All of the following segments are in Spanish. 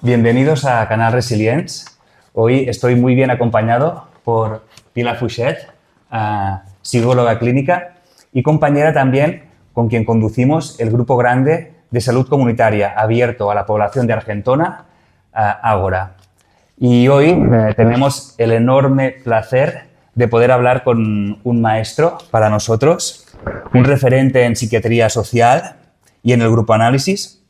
Bienvenidos a Canal Resilience. Hoy estoy muy bien acompañado por Pilar Fuixet, psicóloga clínica y compañera también con quien conducimos el Grupo Grande de Salud Comunitaria abierto a la población de Argentona, Ágora. Y hoy tenemos el enorme placer de poder hablar con un maestro para nosotros, un referente en psiquiatría social y en el grupo análisis,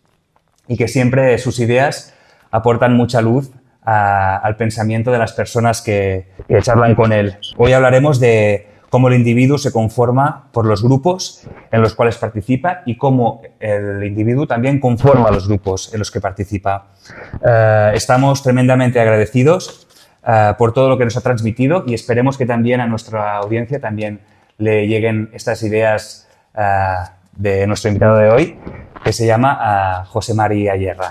y que siempre sus ideas aportan mucha luz al pensamiento de las personas que charlan con él. Hoy hablaremos de cómo el individuo se conforma por los grupos en los cuales participa y cómo el individuo también conforma los grupos en los que participa. Estamos tremendamente agradecidos por todo lo que nos ha transmitido y esperemos que también a nuestra audiencia también le lleguen estas ideas de nuestro invitado de hoy, que se llama José Mari Ayerra.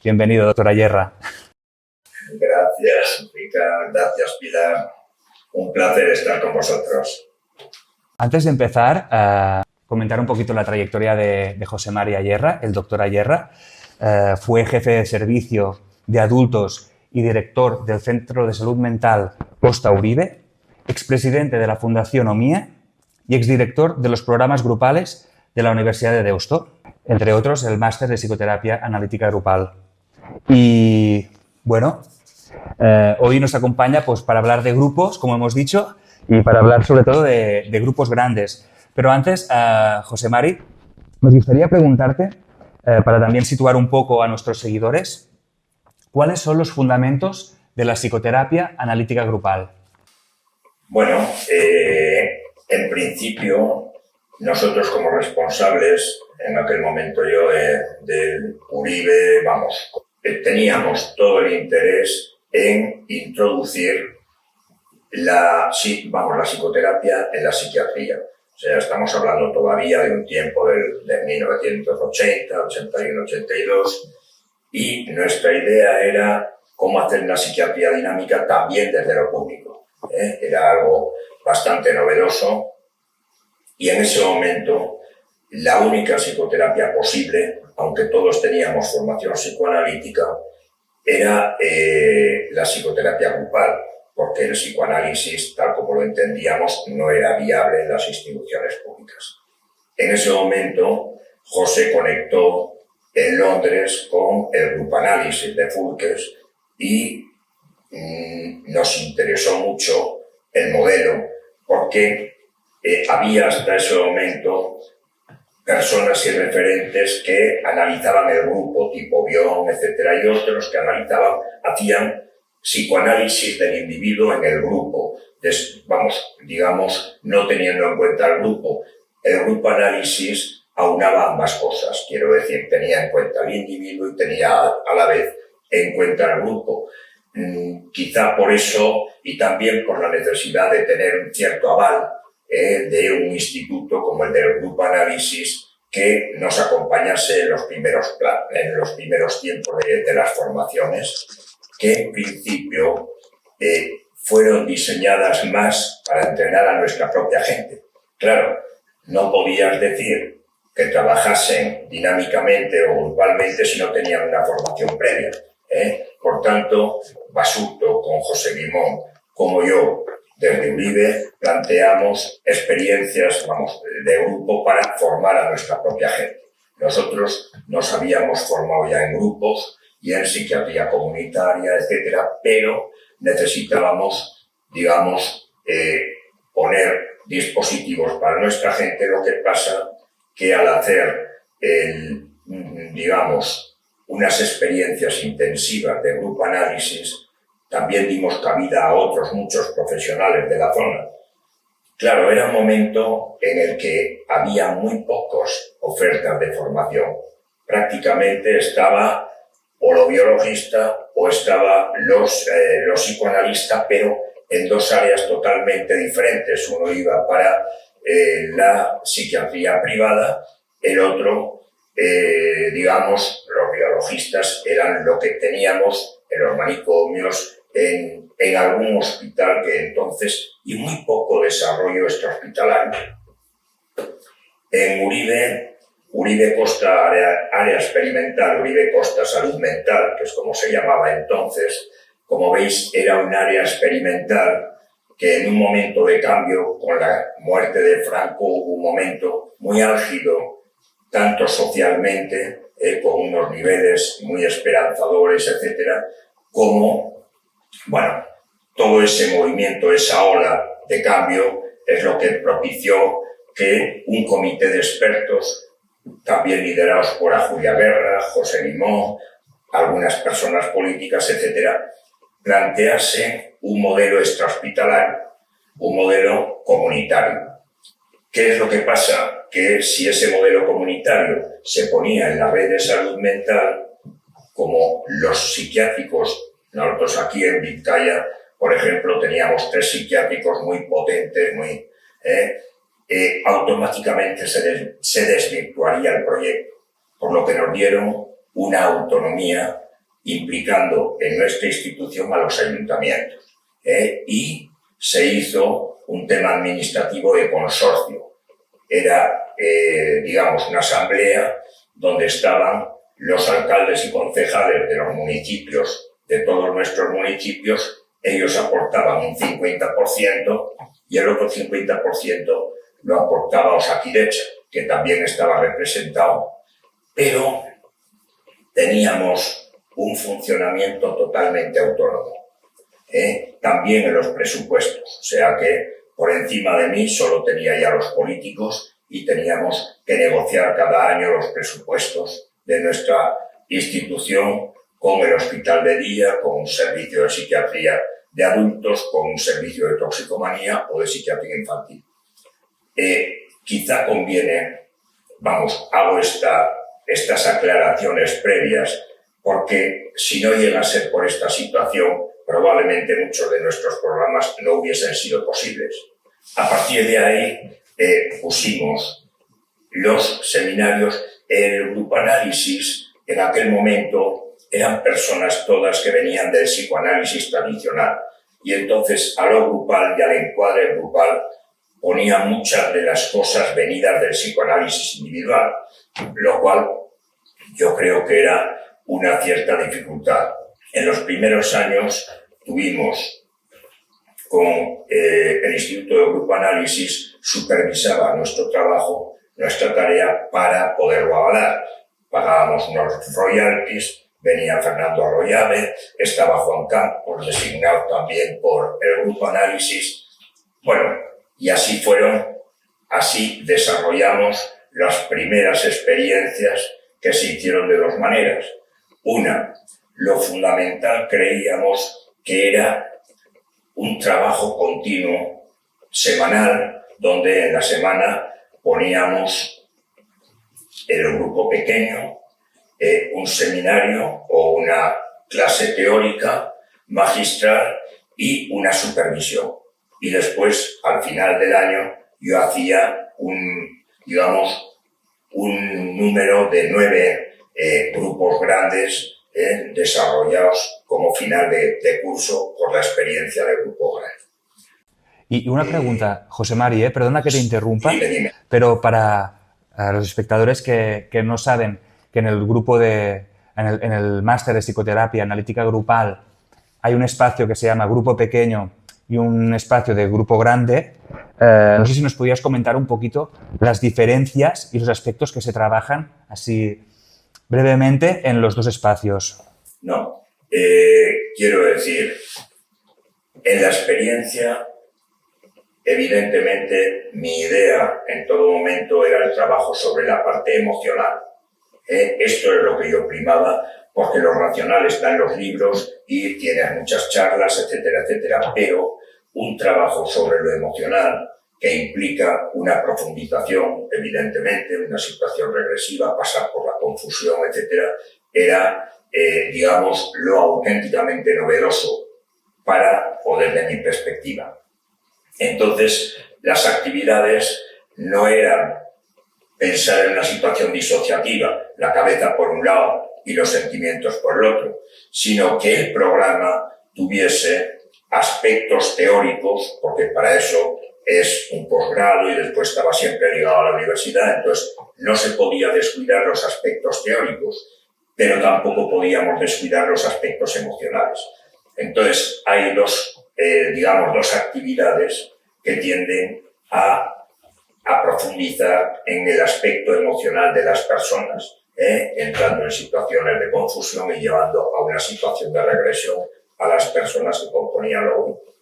Bienvenido, doctor Ayerra. Gracias, Ricard. Gracias, Pilar. Un placer estar con vosotros. Antes de empezar, comentar un poquito la trayectoria de José Mari Ayerra, el doctor Ayerra. Fue jefe de servicio de adultos y director del Centro de Salud Mental Costa Uribe, expresidente de la Fundación OMIE y exdirector de los programas grupales de la Universidad de Deusto, entre otros el máster de psicoterapia analítica grupal. Y bueno, hoy nos acompaña pues, para hablar de grupos, como hemos dicho, y para hablar sobre todo de grupos grandes. Pero antes, José Mari, nos gustaría preguntarte, para también situar un poco a nuestros seguidores, ¿cuáles son los fundamentos de la psicoterapia analítica grupal? Bueno, en principio, nosotros como responsables, en aquel momento yo del Uribe, teníamos todo el interés en introducir la psicoterapia en la psiquiatría. O sea, estamos hablando todavía de un tiempo de 1980, 81, 82, y nuestra idea era cómo hacer la psiquiatría dinámica también desde lo público. Era algo bastante novedoso y en ese momento la única psicoterapia posible, aunque todos teníamos formación psicoanalítica, era la psicoterapia grupal, porque el psicoanálisis, tal como lo entendíamos, no era viable en las instituciones públicas. En ese momento, José conectó en Londres con el grupo análisis de Fulkes y nos interesó mucho el modelo, porque había hasta ese momento personas y referentes que analizaban el grupo, tipo Bion, etcétera, y otros que hacían psicoanálisis del individuo en el grupo. Digamos, no teniendo en cuenta el grupo. El grupo análisis aunaba ambas cosas, quiero decir, tenía en cuenta el individuo y tenía a la vez en cuenta el grupo. Quizá por eso, y también por la necesidad de tener un cierto aval de un instituto como el del grupo análisis que nos acompañase en los primeros tiempos de las formaciones, que en principio fueron diseñadas más para entrenar a nuestra propia gente. Claro, no podías decir que trabajasen dinámicamente o grupalmente si no tenían una formación previa. Por tanto, Basurto con José Limón, como yo, desde Uribe, planteamos experiencias de grupo para formar a nuestra propia gente. Nosotros nos habíamos formado ya en grupos y en psiquiatría comunitaria, etcétera, pero necesitábamos, poner dispositivos para nuestra gente. Lo que pasa que al hacer, unas experiencias intensivas de grupo análisis, también dimos cabida a otros muchos profesionales de la zona. Claro, era un momento en el que había muy pocas ofertas de formación. Prácticamente estaba o lo biologista o estaba los psicoanalistas, pero en dos áreas totalmente diferentes. Uno iba para la psiquiatría privada, el otro, los biologistas eran lo que teníamos en los manicomios, en algún hospital que entonces, y muy poco desarrollo extrahospitalario. En Uribe Uribe Costa, área experimental, Uribe Costa Salud Mental, que es como se llamaba entonces, como veis, era un área experimental que en un momento de cambio, con la muerte de Franco, hubo un momento muy álgido, tanto socialmente, con unos niveles muy esperanzadores, etcétera, como, bueno, todo ese movimiento, esa ola de cambio, es lo que propició que un comité de expertos, también liderados por Julia Guerra, José Limón, algunas personas políticas, etcétera, plantease un modelo extrahospitalario, un modelo comunitario. ¿Qué es lo que pasa? Que si ese modelo comunitario se ponía en la red de salud mental, como los psiquiátricos, nosotros aquí en Vizcaya, por ejemplo, teníamos 3 psiquiátricos muy potentes, automáticamente se desvirtuaría el proyecto, por lo que nos dieron una autonomía implicando en nuestra institución a los ayuntamientos, y se hizo un tema administrativo de consorcio. Era, digamos, una asamblea donde estaban los alcaldes y concejales de los municipios, de todos nuestros municipios. Ellos aportaban un 50% y el otro 50% lo aportaba Osakidetza, que también estaba representado, pero teníamos un funcionamiento totalmente autónomo, también en los presupuestos, o sea que por encima de mí solo tenía ya los políticos y teníamos que negociar cada año los presupuestos de nuestra institución con el hospital de día, con un servicio de psiquiatría de adultos, con un servicio de toxicomanía o de psiquiatría infantil. Quizá conviene, hago estas aclaraciones previas, porque si no llega a ser por esta situación, probablemente muchos de nuestros programas no hubiesen sido posibles. A partir de ahí pusimos los seminarios, el grupo análisis. En aquel momento eran personas todas que venían del psicoanálisis tradicional, y entonces a lo grupal y al encuadre grupal ponía muchas de las cosas venidas del psicoanálisis individual, lo cual yo creo que era una cierta dificultad. En los primeros años tuvimos con el Instituto de Grupo Análisis, supervisaba nuestro trabajo, nuestra tarea para poderlo avalar. Pagábamos unos royalties, venía Fernando Arroyave, estaba Juan Campos, designado también por el Grupo Análisis. Bueno, y así desarrollamos las primeras experiencias que se hicieron de 2 maneras. Una, lo fundamental creíamos que era un trabajo continuo, semanal, donde en la semana poníamos el grupo pequeño, un seminario o una clase teórica, magistral y una supervisión. Y después, al final del año, yo hacía un número de 9 grupos grandes desarrollados como final de curso por la experiencia del grupo grande. Y una pregunta, José Mari, perdona que te interrumpa, dime. pero para los espectadores que no saben que en el grupo en el máster de psicoterapia analítica grupal hay un espacio que se llama grupo pequeño y un espacio de grupo grande, no sé si nos podías comentar un poquito las diferencias y los aspectos que se trabajan así brevemente en los 2 espacios. No, quiero decir, en la experiencia, evidentemente, mi idea en todo momento era el trabajo sobre la parte emocional. Esto es lo que yo primaba, porque lo racional está en los libros y tienes muchas charlas, etcétera, etcétera, pero un trabajo sobre lo emocional que implica una profundización, evidentemente, una situación regresiva, pasar por la confusión, etcétera, era, digamos, lo auténticamente novedoso desde mi perspectiva. Entonces, las actividades no eran pensar en una situación disociativa, la cabeza por un lado y los sentimientos por el otro, sino que el programa tuviese aspectos teóricos, porque para eso es un posgrado y después estaba siempre ligado a la universidad, entonces no se podía descuidar los aspectos teóricos, pero tampoco podíamos descuidar los aspectos emocionales. Entonces hay dos actividades que tienden a profundizar en el aspecto emocional de las personas, entrando en situaciones de confusión y llevando a una situación de regresión a las personas que componían los grupos.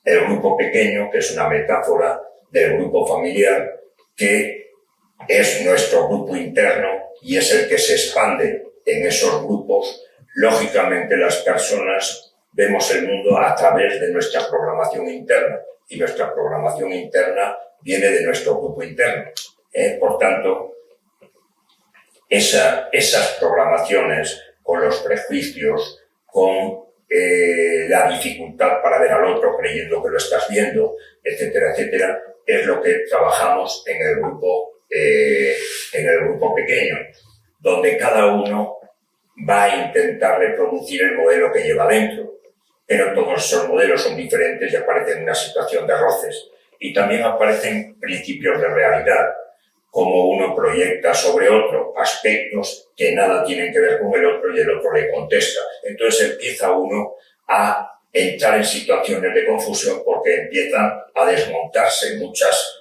El grupo pequeño, que es una metáfora del grupo familiar, que es nuestro grupo interno y es el que se expande en esos grupos. Lógicamente las personas vemos el mundo a través de nuestra programación interna y nuestra programación interna viene de nuestro grupo interno. Por tanto, esas programaciones con los prejuicios, con la dificultad para ver al otro creyendo que lo estás viendo, etcétera, etcétera, es lo que trabajamos en el grupo pequeño, donde cada uno va a intentar reproducir el modelo que lleva dentro, pero todos esos modelos son diferentes y aparecen en una situación de roces. Y también aparecen principios de realidad, como uno proyecta sobre otro aspectos que nada tienen que ver con el otro y el otro le contesta. Entonces empieza uno a entrar en situaciones de confusión porque empiezan a desmontarse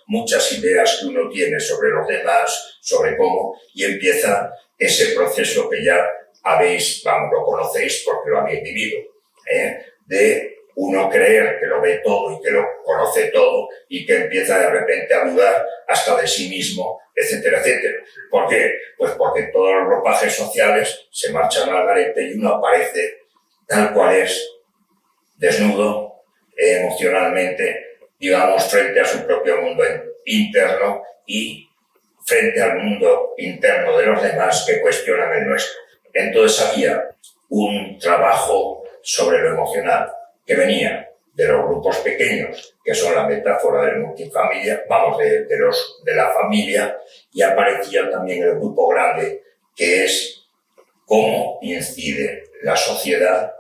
muchas ideas que uno tiene sobre los demás, sobre cómo, y empieza ese proceso que ya lo conocéis porque lo habéis vivido, de uno creer que lo ve todo y que lo conoce todo y que empieza de repente a dudar hasta de sí mismo, etcétera, etcétera. ¿Por qué? Pues porque todos los ropajes sociales se marchan al garete y uno aparece tal cual es, desnudo, emocionalmente, digamos, frente a su propio mundo interno y frente al mundo interno de los demás que cuestionan el nuestro. Entonces había un trabajo sobre lo emocional que venía de los grupos pequeños, que son la metáfora del multifamilia, de la familia, y aparecía también el grupo grande, que es cómo incide la sociedad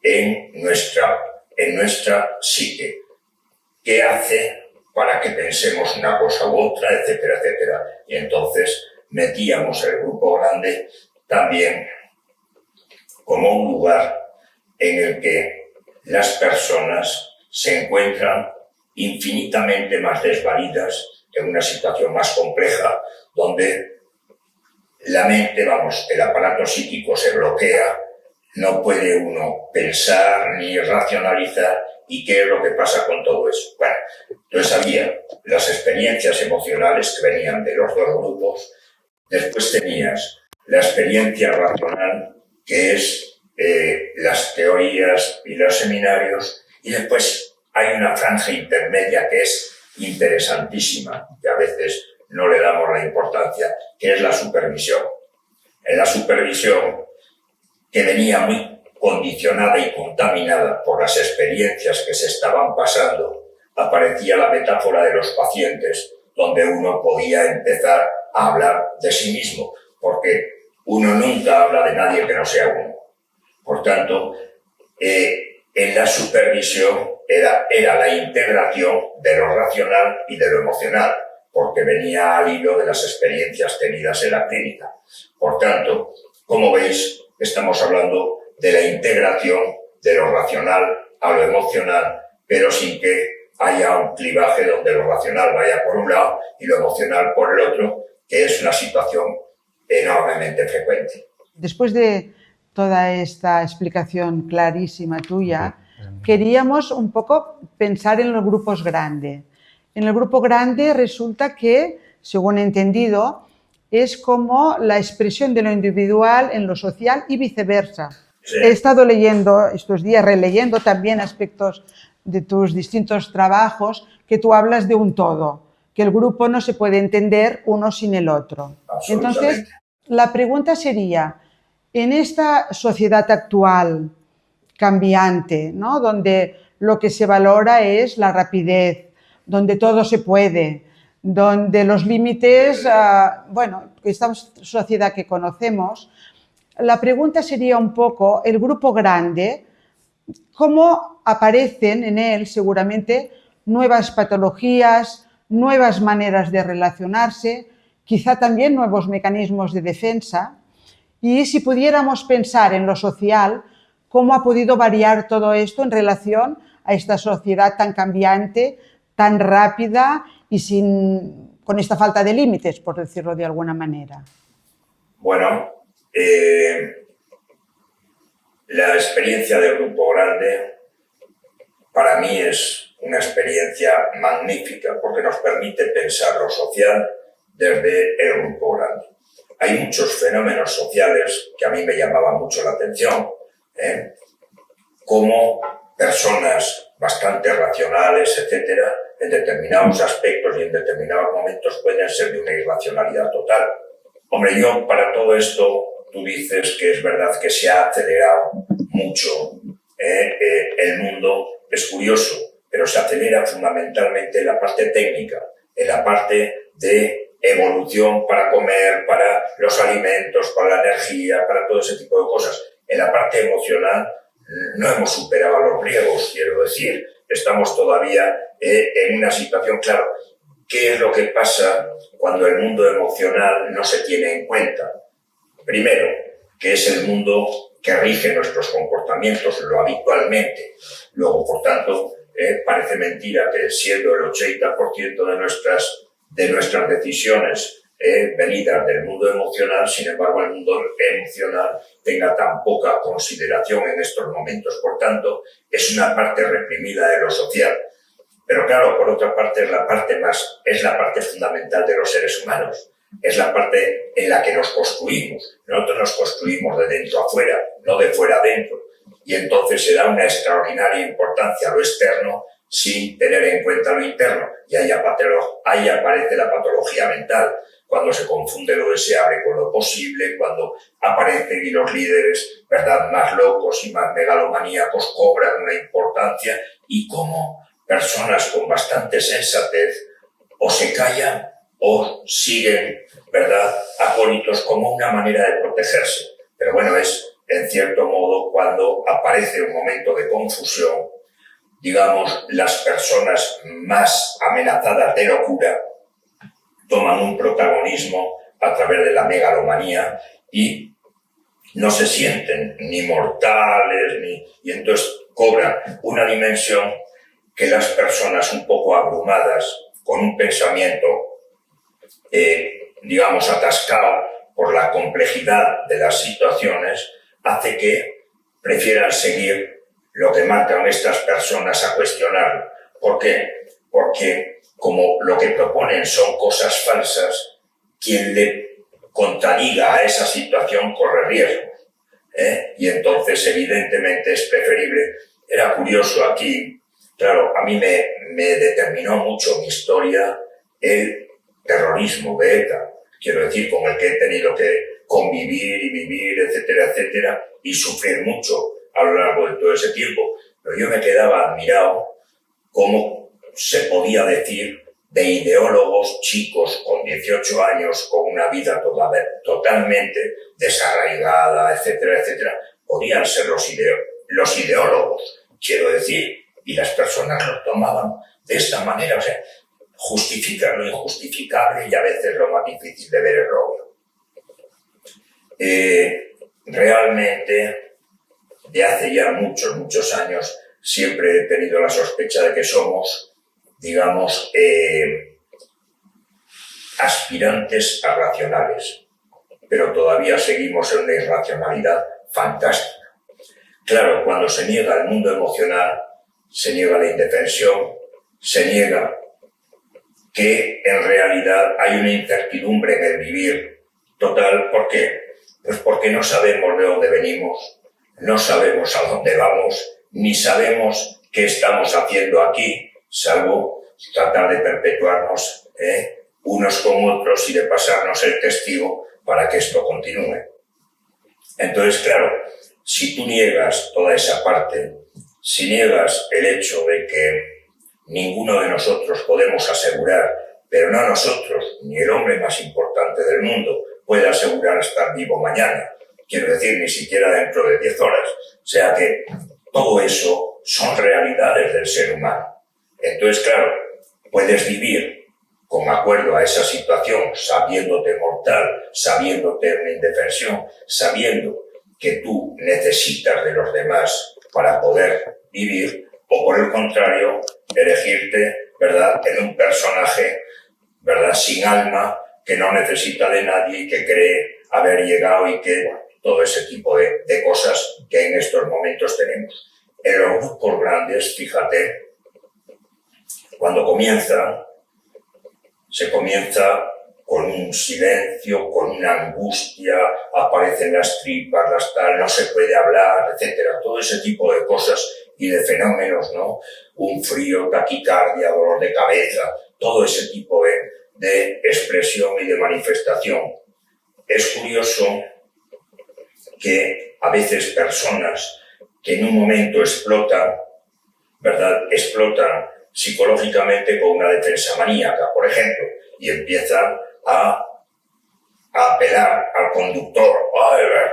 en nuestra psique, qué hace para que pensemos una cosa u otra, etcétera, etcétera. Y entonces metíamos el grupo grande también como un lugar en el que las personas se encuentran infinitamente más desvalidas en una situación más compleja, donde la mente, el aparato psíquico se bloquea, no puede uno pensar ni racionalizar. ¿Y qué es lo que pasa con todo eso? Bueno, entonces había las experiencias emocionales que venían de los dos grupos, después tenías la experiencia racional, que es las teorías y los seminarios, y después hay una franja intermedia que es interesantísima, que a veces no le damos la importancia, que es la supervisión. En la supervisión, que venía muy condicionada y contaminada por las experiencias que se estaban pasando, aparecía la metáfora de los pacientes, donde uno podía empezar a hablar de sí mismo, porque uno nunca habla de nadie que no sea uno. Por tanto, en la supervisión era la integración de lo racional y de lo emocional, porque venía al hilo de las experiencias tenidas en la clínica. Por tanto, como veis, estamos hablando de la integración de lo racional a lo emocional, pero sin que haya un clivaje donde lo racional vaya por un lado y lo emocional por el otro, que es una situación enormemente frecuente. Después de toda esta explicación clarísima tuya, queríamos un poco pensar en los grupos grandes. En el grupo grande resulta que, según he entendido, es como la expresión de lo individual en lo social y viceversa. Sí. He estado leyendo estos días, releyendo también aspectos de tus distintos trabajos, que tú hablas de un todo, que el grupo no se puede entender uno sin el otro. Entonces, la pregunta sería, en esta sociedad actual cambiante, ¿no?, donde lo que se valora es la rapidez, donde todo se puede, donde los límites, esta sociedad que conocemos, la pregunta sería un poco, el grupo grande, ¿cómo aparecen en él seguramente nuevas patologías, nuevas maneras de relacionarse, quizá también nuevos mecanismos de defensa. Y si pudiéramos pensar en lo social, ¿cómo ha podido variar todo esto en relación a esta sociedad tan cambiante, tan rápida y con esta falta de límites, por decirlo de alguna manera? Bueno, la experiencia del Grupo Grande para mí es una experiencia magnífica porque nos permite pensar lo social desde el Grupo Grande. Hay muchos fenómenos sociales que a mí me llamaban mucho la atención, como personas bastante racionales, etcétera, en determinados aspectos y en determinados momentos pueden ser de una irracionalidad total. Hombre, yo para todo esto, tú dices que es verdad que se ha acelerado mucho el mundo, es curioso, pero se acelera fundamentalmente en la parte técnica, en la parte de evolución para comer, para los alimentos, para la energía, para todo ese tipo de cosas. En la parte emocional no hemos superado a los griegos, quiero decir, estamos todavía en una situación, claro, ¿qué es lo que pasa cuando el mundo emocional no se tiene en cuenta? Primero, que es el mundo que rige nuestros comportamientos lo habitualmente. Luego, por tanto, parece mentira que siendo el 80% de nuestras decisiones venidas del mundo emocional, sin embargo, el mundo emocional tenga tan poca consideración en estos momentos. Por tanto, es una parte reprimida de lo social. Pero claro, por otra parte, es la parte fundamental de los seres humanos. Es la parte en la que nos construimos. Nosotros nos construimos de dentro a fuera, no de fuera a dentro. Y entonces se da una extraordinaria importancia a lo externo sin tener en cuenta lo interno. Y ahí aparece la patología mental, cuando se confunde lo deseable con lo posible, cuando aparecen y los líderes, ¿verdad?, más locos y más megalomaníacos cobran una importancia, y cómo personas con bastante sensatez o se callan o siguen, ¿verdad?, acólitos como una manera de protegerse. Pero bueno, es en cierto modo cuando aparece un momento de confusión, digamos, las personas más amenazadas de locura toman un protagonismo a través de la megalomanía y no se sienten ni mortales, y entonces cobran una dimensión que las personas un poco abrumadas, con un pensamiento, digamos, atascado por la complejidad de las situaciones, hace que prefieran seguir lo que marcan estas personas a cuestionarlo. ¿Por qué? Porque como lo que proponen son cosas falsas, quien le contradiga a esa situación corre riesgo. Y entonces, evidentemente, es preferible. Era curioso aquí, claro, a mí me determinó mucho mi historia el terrorismo de ETA, quiero decir, con el que he tenido que convivir y vivir, etcétera, etcétera, y sufrir mucho a lo largo de todo ese tiempo. Pero yo me quedaba admirado cómo se podía decir de ideólogos chicos con 18 años, con una vida totalmente desarraigada, etcétera, etcétera, podían ser los ideólogos, quiero decir, y las personas lo tomaban de esta manera, o sea, justificar lo injustificable y a veces lo más difícil de ver es lo obvio. Realmente, de hace ya muchos, muchos años, siempre he tenido la sospecha de que somos, digamos, aspirantes a racionales, pero todavía seguimos en una irracionalidad fantástica. Claro, cuando se niega el mundo emocional, se niega la indefensión, se niega que en realidad hay una incertidumbre en el vivir total. ¿Por qué? Pues porque no sabemos de dónde venimos, no sabemos a dónde vamos, ni sabemos qué estamos haciendo aquí, salvo tratar de perpetuarnos unos con otros y de pasarnos el testigo para que esto continúe. Entonces, claro, si tú niegas toda esa parte, si niegas el hecho de que ninguno de nosotros podemos asegurar, pero no nosotros, ni el hombre más importante del mundo, puede asegurar estar vivo mañana, quiero decir, ni siquiera dentro de 10 horas. O sea que todo eso son realidades del ser humano. Entonces, claro, puedes vivir con acuerdo a esa situación, sabiéndote mortal, sabiéndote una indefensión, sabiendo que tú necesitas de los demás para poder vivir, o por el contrario, elegirte, ¿verdad?, en un personaje, ¿verdad?, sin alma, que no necesita de nadie y que cree haber llegado y que, bueno, todo ese tipo de cosas que en estos momentos tenemos. En los grupos grandes, fíjate, cuando se comienza con un silencio, con una angustia, aparecen las tripas, las tal, no se puede hablar, etcétera. Todo ese tipo de cosas y de fenómenos, ¿no? Un frío, taquicardia, dolor de cabeza, todo ese tipo de expresión y de manifestación. Es curioso que a veces personas que en un momento explotan, ¿verdad?, explotan psicológicamente con una defensa maníaca, por ejemplo, y empiezan a apelar al conductor.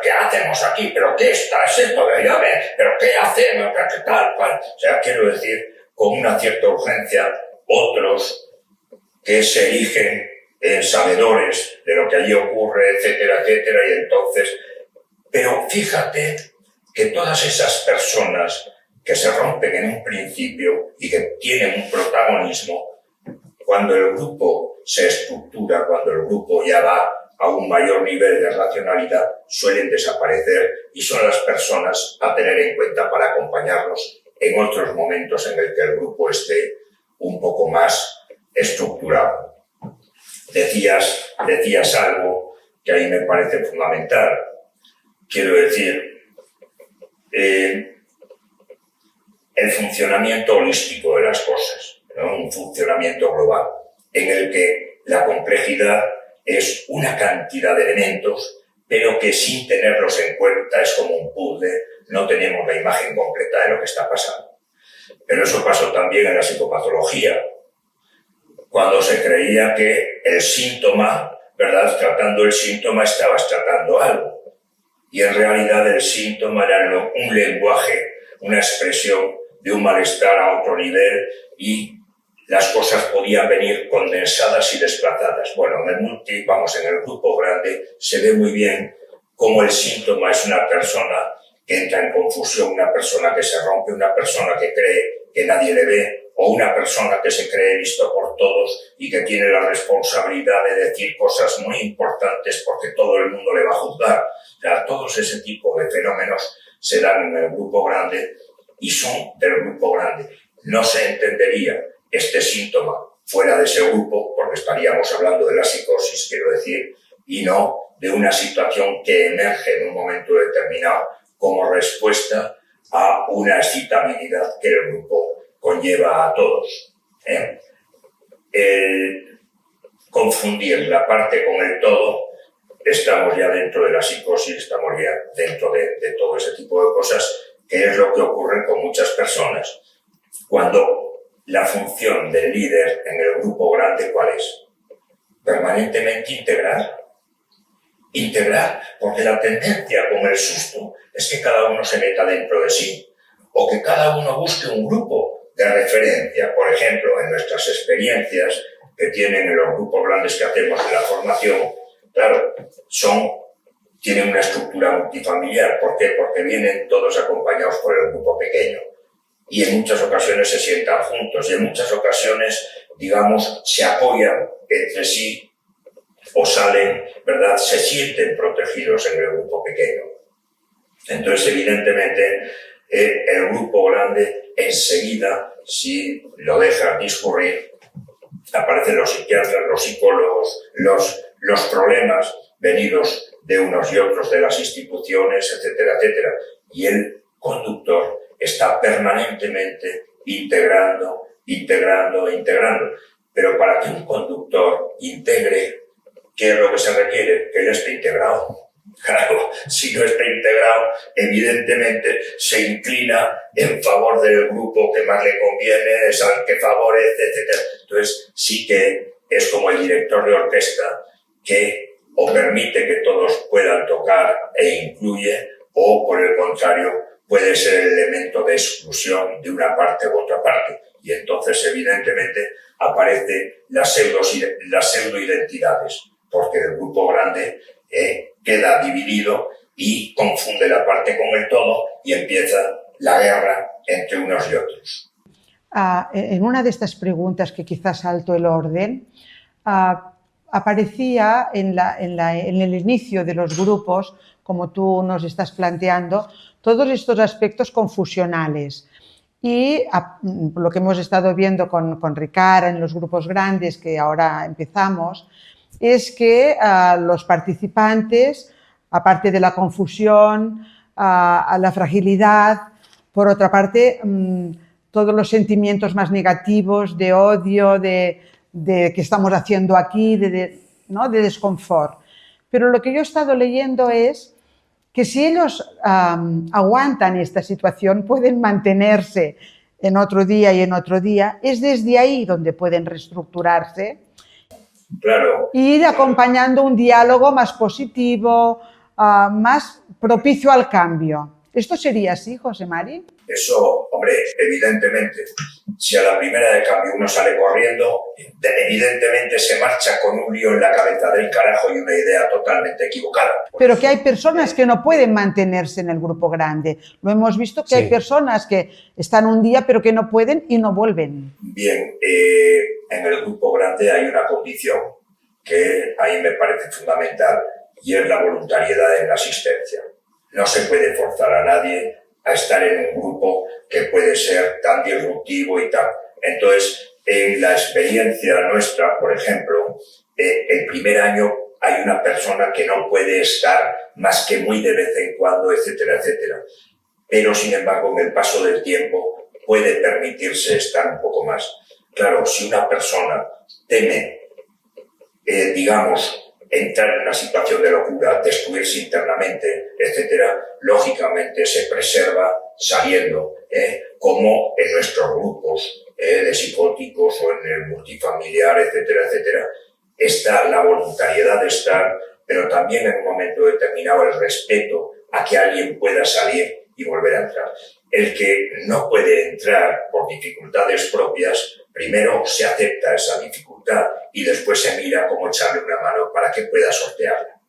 ¿Qué hacemos aquí? ¿Pero qué está? ¿Es esto de llave? ¿Pero qué hacemos? ¿Qué tal? O sea, quiero decir, con una cierta urgencia, otros que se erigen en sabedores de lo que allí ocurre, etcétera, etcétera, y entonces... Pero fíjate que todas esas personas que se rompen en un principio y que tienen un protagonismo, cuando el grupo se estructura, cuando el grupo ya va a un mayor nivel de racionalidad, suelen desaparecer y son las personas a tener en cuenta para acompañarnos en otros momentos en el que el grupo esté un poco más estructurado. Decías algo que ahí me parece fundamental. Quiero decir, el funcionamiento holístico de las cosas, ¿no? Un funcionamiento global, en el que la complejidad es una cantidad de elementos, pero que sin tenerlos en cuenta es como un puzzle, no tenemos la imagen completa de lo que está pasando. Pero eso pasó también en la psicopatología, cuando se creía que el síntoma, ¿verdad?, tratando el síntoma estabas tratando algo. Y en realidad el síntoma era un lenguaje, una expresión de un malestar a otro nivel y las cosas podían venir condensadas y desplazadas. Bueno, en el grupo grande se ve muy bien cómo el síntoma es una persona que entra en confusión, una persona que se rompe, una persona que cree que nadie le ve, o una persona que se cree visto por todos y que tiene la responsabilidad de decir cosas muy importantes porque todo el mundo le va a juzgar. O sea, todos ese tipo de fenómenos se dan en el grupo grande y son del grupo grande. No se entendería este síntoma fuera de ese grupo, porque estaríamos hablando de la psicosis, quiero decir, y no de una situación que emerge en un momento determinado como respuesta a una excitabilidad que el grupo conlleva a todos. El confundir la parte con el todo, estamos ya dentro de la psicosis, estamos ya dentro de todo ese tipo de cosas, que es lo que ocurre con muchas personas. Cuando la función del líder en el grupo grande, ¿cuál es? Permanentemente integrar, porque la tendencia con el susto es que cada uno se meta dentro de sí, o que cada uno busque un grupo de referencia. Por ejemplo, en nuestras experiencias que tienen en los grupos grandes que hacemos en la formación, claro, tienen una estructura multifamiliar. ¿Por qué? Porque vienen todos acompañados por el grupo pequeño. Y en muchas ocasiones se sientan juntos y en muchas ocasiones, digamos, se apoyan entre sí o salen, ¿verdad? Se sienten protegidos en el grupo pequeño. Entonces, evidentemente, el grupo grande enseguida, si lo dejan discurrir, aparecen los psiquiatras, los psicólogos, los problemas venidos de unos y otros de las instituciones, etcétera, etcétera. Y el conductor está permanentemente integrando. Pero para que un conductor integre, ¿qué es lo que se requiere? Que él esté integrado. Claro, si no está integrado, evidentemente se inclina en favor del grupo que más le conviene, es al que favorece, etc. Entonces, sí que es como el director de orquesta que o permite que todos puedan tocar e incluye, o por el contrario, puede ser el elemento de exclusión de una parte u otra parte. Y entonces, evidentemente, aparecen las pseudo-identidades, porque el grupo grande queda dividido y confunde la parte con el todo y empieza la guerra entre unos y otros. En una de estas preguntas que quizás salto el orden, aparecía en el inicio de los grupos, como tú nos estás planteando, todos estos aspectos confusionales. Y lo que hemos estado viendo con Ricard en los grupos grandes que ahora empezamos, es que los participantes, aparte de la confusión, a la fragilidad, por otra parte, todos los sentimientos más negativos de odio, de qué estamos haciendo aquí, ¿no? De desconfort. Pero lo que yo he estado leyendo es que si ellos aguantan esta situación, pueden mantenerse en otro día y en otro día, es desde ahí donde pueden reestructurarse. Claro. Y ir acompañando un diálogo más positivo, más propicio al cambio. ¿Esto sería así, José Mari? Eso, hombre, evidentemente, si a la primera de cambio uno sale corriendo, evidentemente se marcha con un lío en la cabeza del carajo y una idea totalmente equivocada. Pero que hay personas que no pueden mantenerse en el grupo grande. Lo hemos visto que hay personas que están un día pero que no pueden y no vuelven. Bien, en el grupo grande hay una condición que a mí me parece fundamental y es la voluntariedad en la asistencia. No se puede forzar a nadie a estar en un grupo que puede ser tan disruptivo y tal. Entonces, en la experiencia nuestra, por ejemplo, el primer año hay una persona que no puede estar más que muy de vez en cuando, etcétera, etcétera. Pero, sin embargo, en el paso del tiempo puede permitirse estar un poco más. Claro, si una persona teme, digamos, entrar en una situación de locura, destruirse internamente, etcétera, lógicamente se preserva saliendo, como en nuestros grupos de psicóticos o en el multifamiliar, etcétera, etcétera, está la voluntariedad de estar, pero también en un momento determinado el respeto a que alguien pueda salir y volver a entrar. El que no puede entrar por dificultades propias, primero se acepta esa dificultad y después se mira cómo echarle una mano para que pueda sortearla.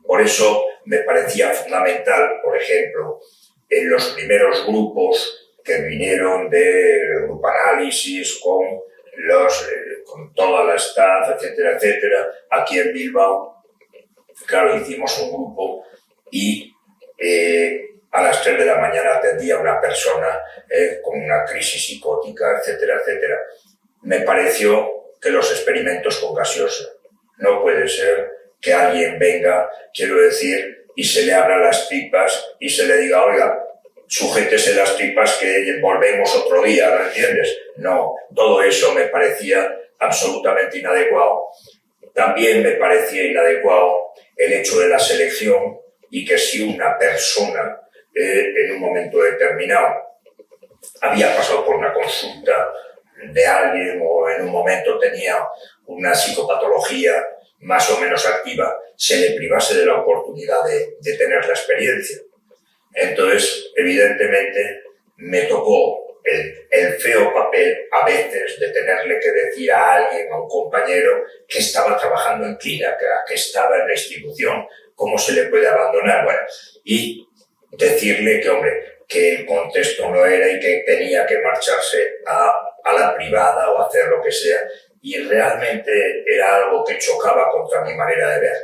Por eso me parecía fundamental, por ejemplo, en los primeros grupos que vinieron de Grupo Análisis con toda la staff, etcétera, etcétera, aquí en Bilbao, claro, hicimos un grupo y a las 3 de la mañana atendía a una persona con una crisis psicótica, etcétera, etcétera. Me pareció que los experimentos con gaseosa, no puede ser que alguien venga, quiero decir, y se le abra las tripas y se le diga, oiga, sujétese las tripas que volvemos otro día, ¿no entiendes? No, todo eso me parecía absolutamente inadecuado. También me parecía inadecuado el hecho de la selección y que si una persona en un momento determinado había pasado por una consulta de alguien o en un momento tenía una psicopatología más o menos activa, se le privase de la oportunidad de tener la experiencia. Entonces, evidentemente, me tocó el feo papel a veces de tenerle que decir a alguien, a un compañero, que estaba trabajando en clínica, que estaba en la institución, cómo se le puede abandonar. Bueno, y decirle que, hombre, que el contexto no era y que tenía que marcharse a la privada o hacer lo que sea. Y realmente era algo que chocaba contra mi manera de ver.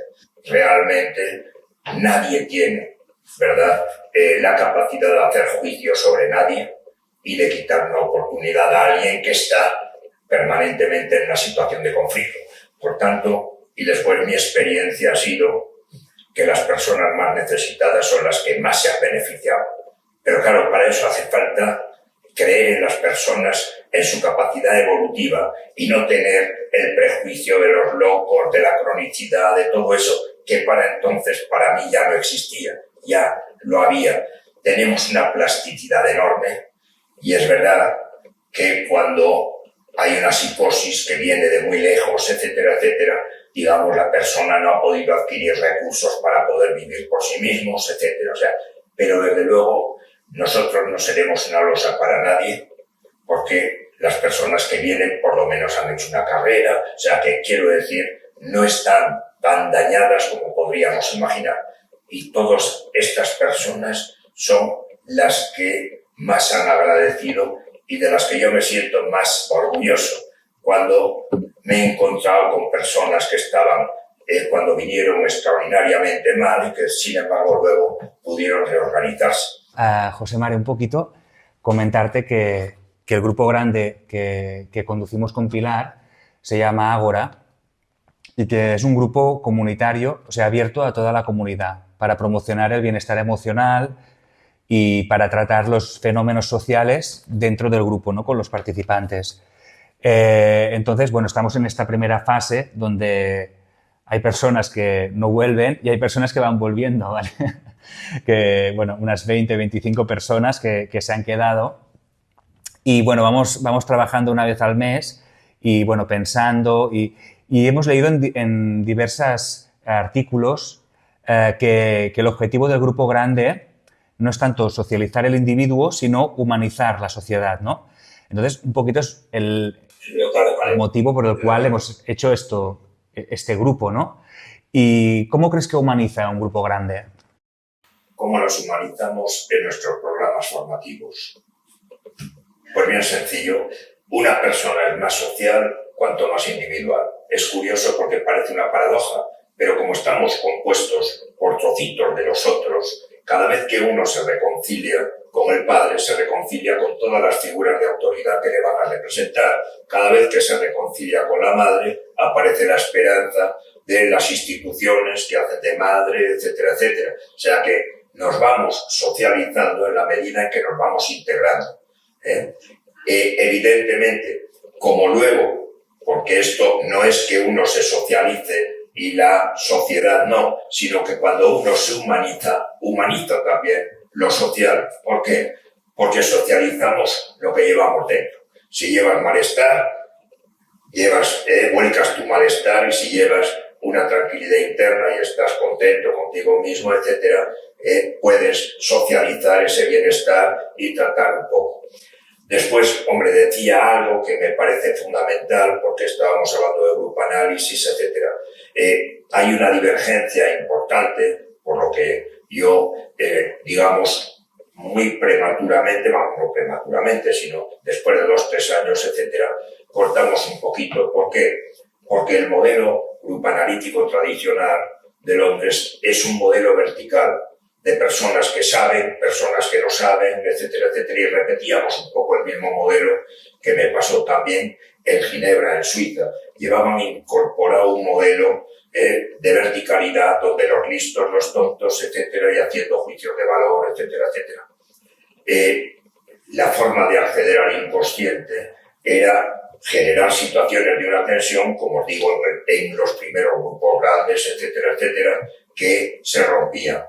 Realmente nadie tiene, ¿verdad?, la capacidad de hacer juicio sobre nadie y de quitar una oportunidad a alguien que está permanentemente en una situación de conflicto. Por tanto, y después mi experiencia ha sido que las personas más necesitadas son las que más se han beneficiado. Pero claro, para eso hace falta creer en las personas, en su capacidad evolutiva y no tener el prejuicio de los locos, de la cronicidad, de todo eso, que para entonces para mí ya no existía, ya lo había. Tenemos una plasticidad enorme y es verdad que cuando hay una psicosis que viene de muy lejos, etcétera, etcétera, digamos, la persona no ha podido adquirir recursos para poder vivir por sí mismos, etcétera. O sea, pero desde luego nosotros no seremos una losa para nadie, porque las personas que vienen por lo menos han hecho una carrera, o sea que quiero decir, no están tan dañadas como podríamos imaginar. Y todas estas personas son las que más han agradecido y de las que yo me siento más orgulloso cuando me he encontrado con personas que estaban cuando vinieron extraordinariamente mal y que sin embargo luego pudieron reorganizarse. José Mari, un poquito comentarte que el grupo grande que conducimos con Pilar se llama Ágora y que es un grupo comunitario, o sea, abierto a toda la comunidad para promocionar el bienestar emocional y para tratar los fenómenos sociales dentro del grupo, ¿no? Con los participantes. Entonces, bueno, estamos en esta primera fase donde hay personas que no vuelven y hay personas que van volviendo, ¿vale? Que, bueno, unas 20, 25 personas que se han quedado. Y, bueno, vamos trabajando una vez al mes y, bueno, pensando y hemos leído en diversos artículos que el objetivo del grupo grande no es tanto socializar el individuo, sino humanizar la sociedad, ¿no? Entonces, un poquito es el motivo por el cual hemos hecho este grupo, ¿no? ¿Y cómo crees que humaniza un grupo grande? ¿Cómo nos humanizamos en nuestros programas formativos? Pues bien sencillo, una persona es más social cuanto más individual. Es curioso porque parece una paradoja, pero como estamos compuestos por trocitos de los otros, cada vez que uno se reconcilia con el padre, se reconcilia con todas las figuras de autoridad que le van a representar. Cada vez que se reconcilia con la madre, aparece la esperanza de las instituciones que hacen de madre, etcétera, etcétera. O sea que nos vamos socializando en la medida en que nos vamos integrando. Evidentemente, como luego, porque esto no es que uno se socialice y la sociedad no, sino que cuando uno se humaniza, humaniza también lo social. ¿Por qué? Porque socializamos lo que llevamos dentro. Si llevas malestar, vuelcas tu malestar, y si llevas una tranquilidad interna y estás contento contigo mismo, etcétera, puedes socializar ese bienestar y tratar un poco. Después, hombre, decía algo que me parece fundamental porque estábamos hablando de grupo análisis, etcétera. Hay una divergencia importante, por lo que yo, digamos, muy prematuramente, bueno, no prematuramente, sino después de 2 o 3 años, etcétera, cortamos un poquito. ¿Por qué? Porque el modelo grupo analítico tradicional de Londres es un modelo vertical, de personas que saben, personas que no saben, etcétera, etcétera, y repetíamos un poco el mismo modelo que me pasó también en Ginebra, en Suiza. Llevaban incorporado un modelo de verticalidad donde los listos, los tontos, etcétera, y haciendo juicios de valor, etcétera, etcétera. La forma de acceder al inconsciente era generar situaciones de una tensión, como os digo, en los primeros grupos grandes, etcétera, etcétera, que se rompían.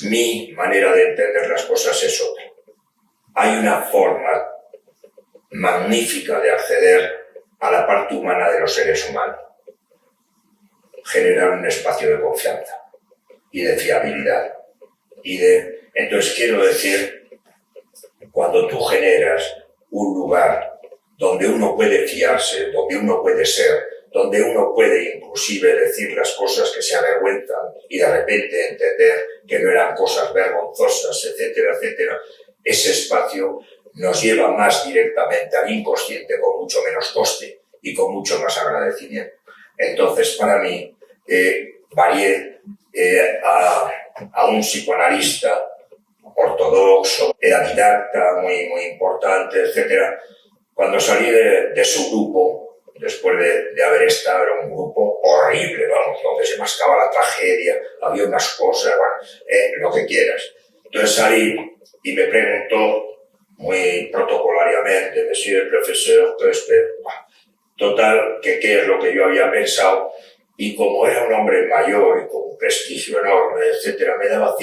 Mi manera de entender las cosas es otra. Hay una forma magnífica de acceder a la parte humana de los seres humanos. Generar un espacio de confianza y de fiabilidad. Entonces quiero decir, cuando tú generas un lugar donde uno puede fiarse, donde uno puede ser, donde uno puede inclusive decir las cosas que se avergüenzan y de repente entender que no eran cosas vergonzosas, etcétera, etcétera, ese espacio nos lleva más directamente al inconsciente con mucho menos coste y con mucho más agradecimiento. Entonces, para mí, varié a un psicoanalista ortodoxo, era didacta, muy, muy importante, etcétera. Cuando salí de su grupo, después de haber estado en un grupo horrible, vamos, donde se mascaba la tragedia, había unas cosas, bueno, lo que quieras. Entonces salí y me preguntó muy protocolariamente, monsieur, profesor, total, que qué es lo que yo había pensado, y como era un hombre mayor y con un prestigio enorme, etcétera, me daba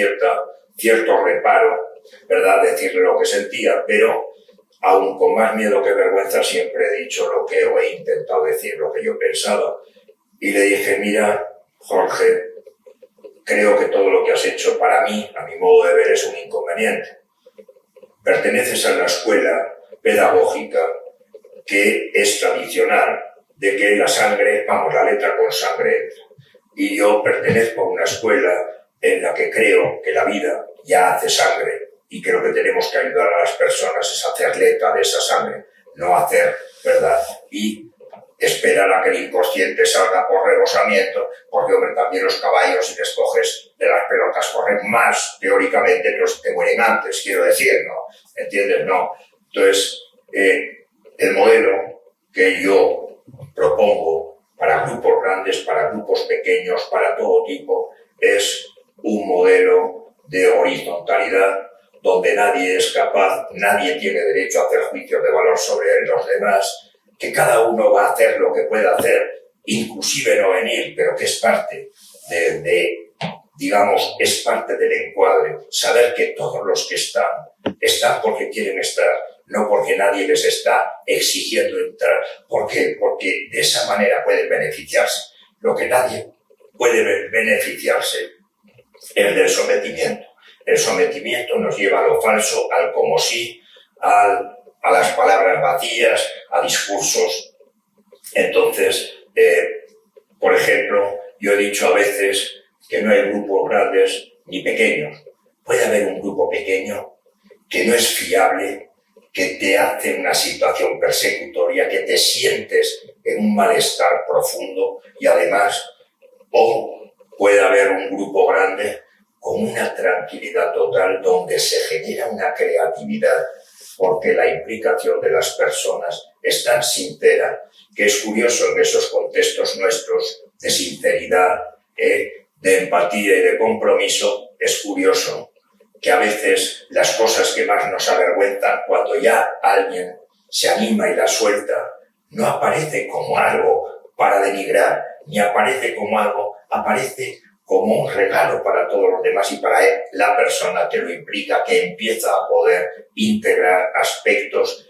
cierto reparo, ¿verdad?, decirle lo que sentía, pero aún con más miedo que vergüenza siempre he dicho lo que, o he intentado decir lo que yo pensaba. Y le dije, mira, Jorge, creo que todo lo que has hecho para mí, a mi modo de ver, es un inconveniente. Perteneces a la escuela pedagógica que es tradicional, de que la sangre, vamos, la letra con sangre entra. Y yo pertenezco a una escuela en la que creo que la vida ya hace sangre y que lo que tenemos que ayudar a las personas es hacer letra de esa sangre, no hacer, ¿verdad? Y esperar a que el inconsciente salga por rebosamiento, porque, hombre, también los caballos, si les coges de las pelotas, corren más, teóricamente, que los que mueren antes, quiero decir, ¿no? ¿Entiendes? No. Entonces, el modelo que yo propongo para grupos grandes, para grupos pequeños, para todo tipo, es un modelo de horizontalidad donde nadie es capaz, nadie tiene derecho a hacer juicios de valor sobre los demás, que cada uno va a hacer lo que pueda hacer, inclusive no venir, pero que es parte digamos, es parte del encuadre. Saber que todos los que están porque quieren estar, no porque nadie les está exigiendo entrar, porque de esa manera pueden beneficiarse. Lo que nadie puede beneficiarse es del sometimiento. El sometimiento nos lleva a lo falso, al como sí, a las palabras vacías, a discursos. Entonces, por ejemplo, yo he dicho a veces que no hay grupos grandes ni pequeños. Puede haber un grupo pequeño que no es fiable, que te hace una situación persecutoria, que te sientes en un malestar profundo y además, o puede haber un grupo grande con una tranquilidad total donde se genera una creatividad porque la implicación de las personas es tan sincera que es curioso en esos contextos nuestros de sinceridad, de empatía y de compromiso, es curioso que a veces las cosas que más nos avergüenzan cuando ya alguien se anima y la suelta, no aparece como algo para denigrar, ni aparece como algo, aparece como un regalo para todos los demás y para la persona que lo implica, que empieza a poder integrar aspectos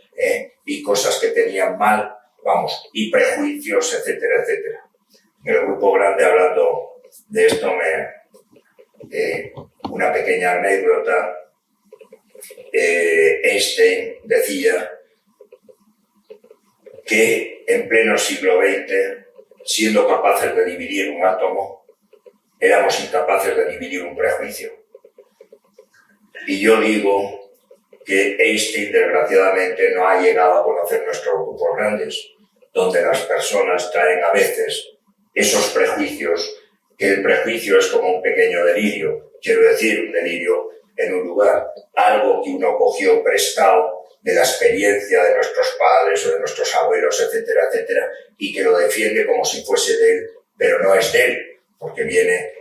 y cosas que tenían mal, vamos, y prejuicios, etcétera, etcétera. En el grupo grande, hablando de esto, una pequeña anécdota, Einstein decía que en pleno siglo XX, siendo capaces de dividir un átomo, éramos incapaces de dividir un prejuicio. Y yo digo que Einstein, desgraciadamente, no ha llegado a conocer nuestros grupos grandes, donde las personas traen a veces esos prejuicios, que el prejuicio es como un pequeño delirio, quiero decir, un delirio en un lugar, algo que uno cogió prestado de la experiencia de nuestros padres o de nuestros abuelos, etcétera, etcétera, y que lo defiende como si fuese de él, pero no es de él, porque viene,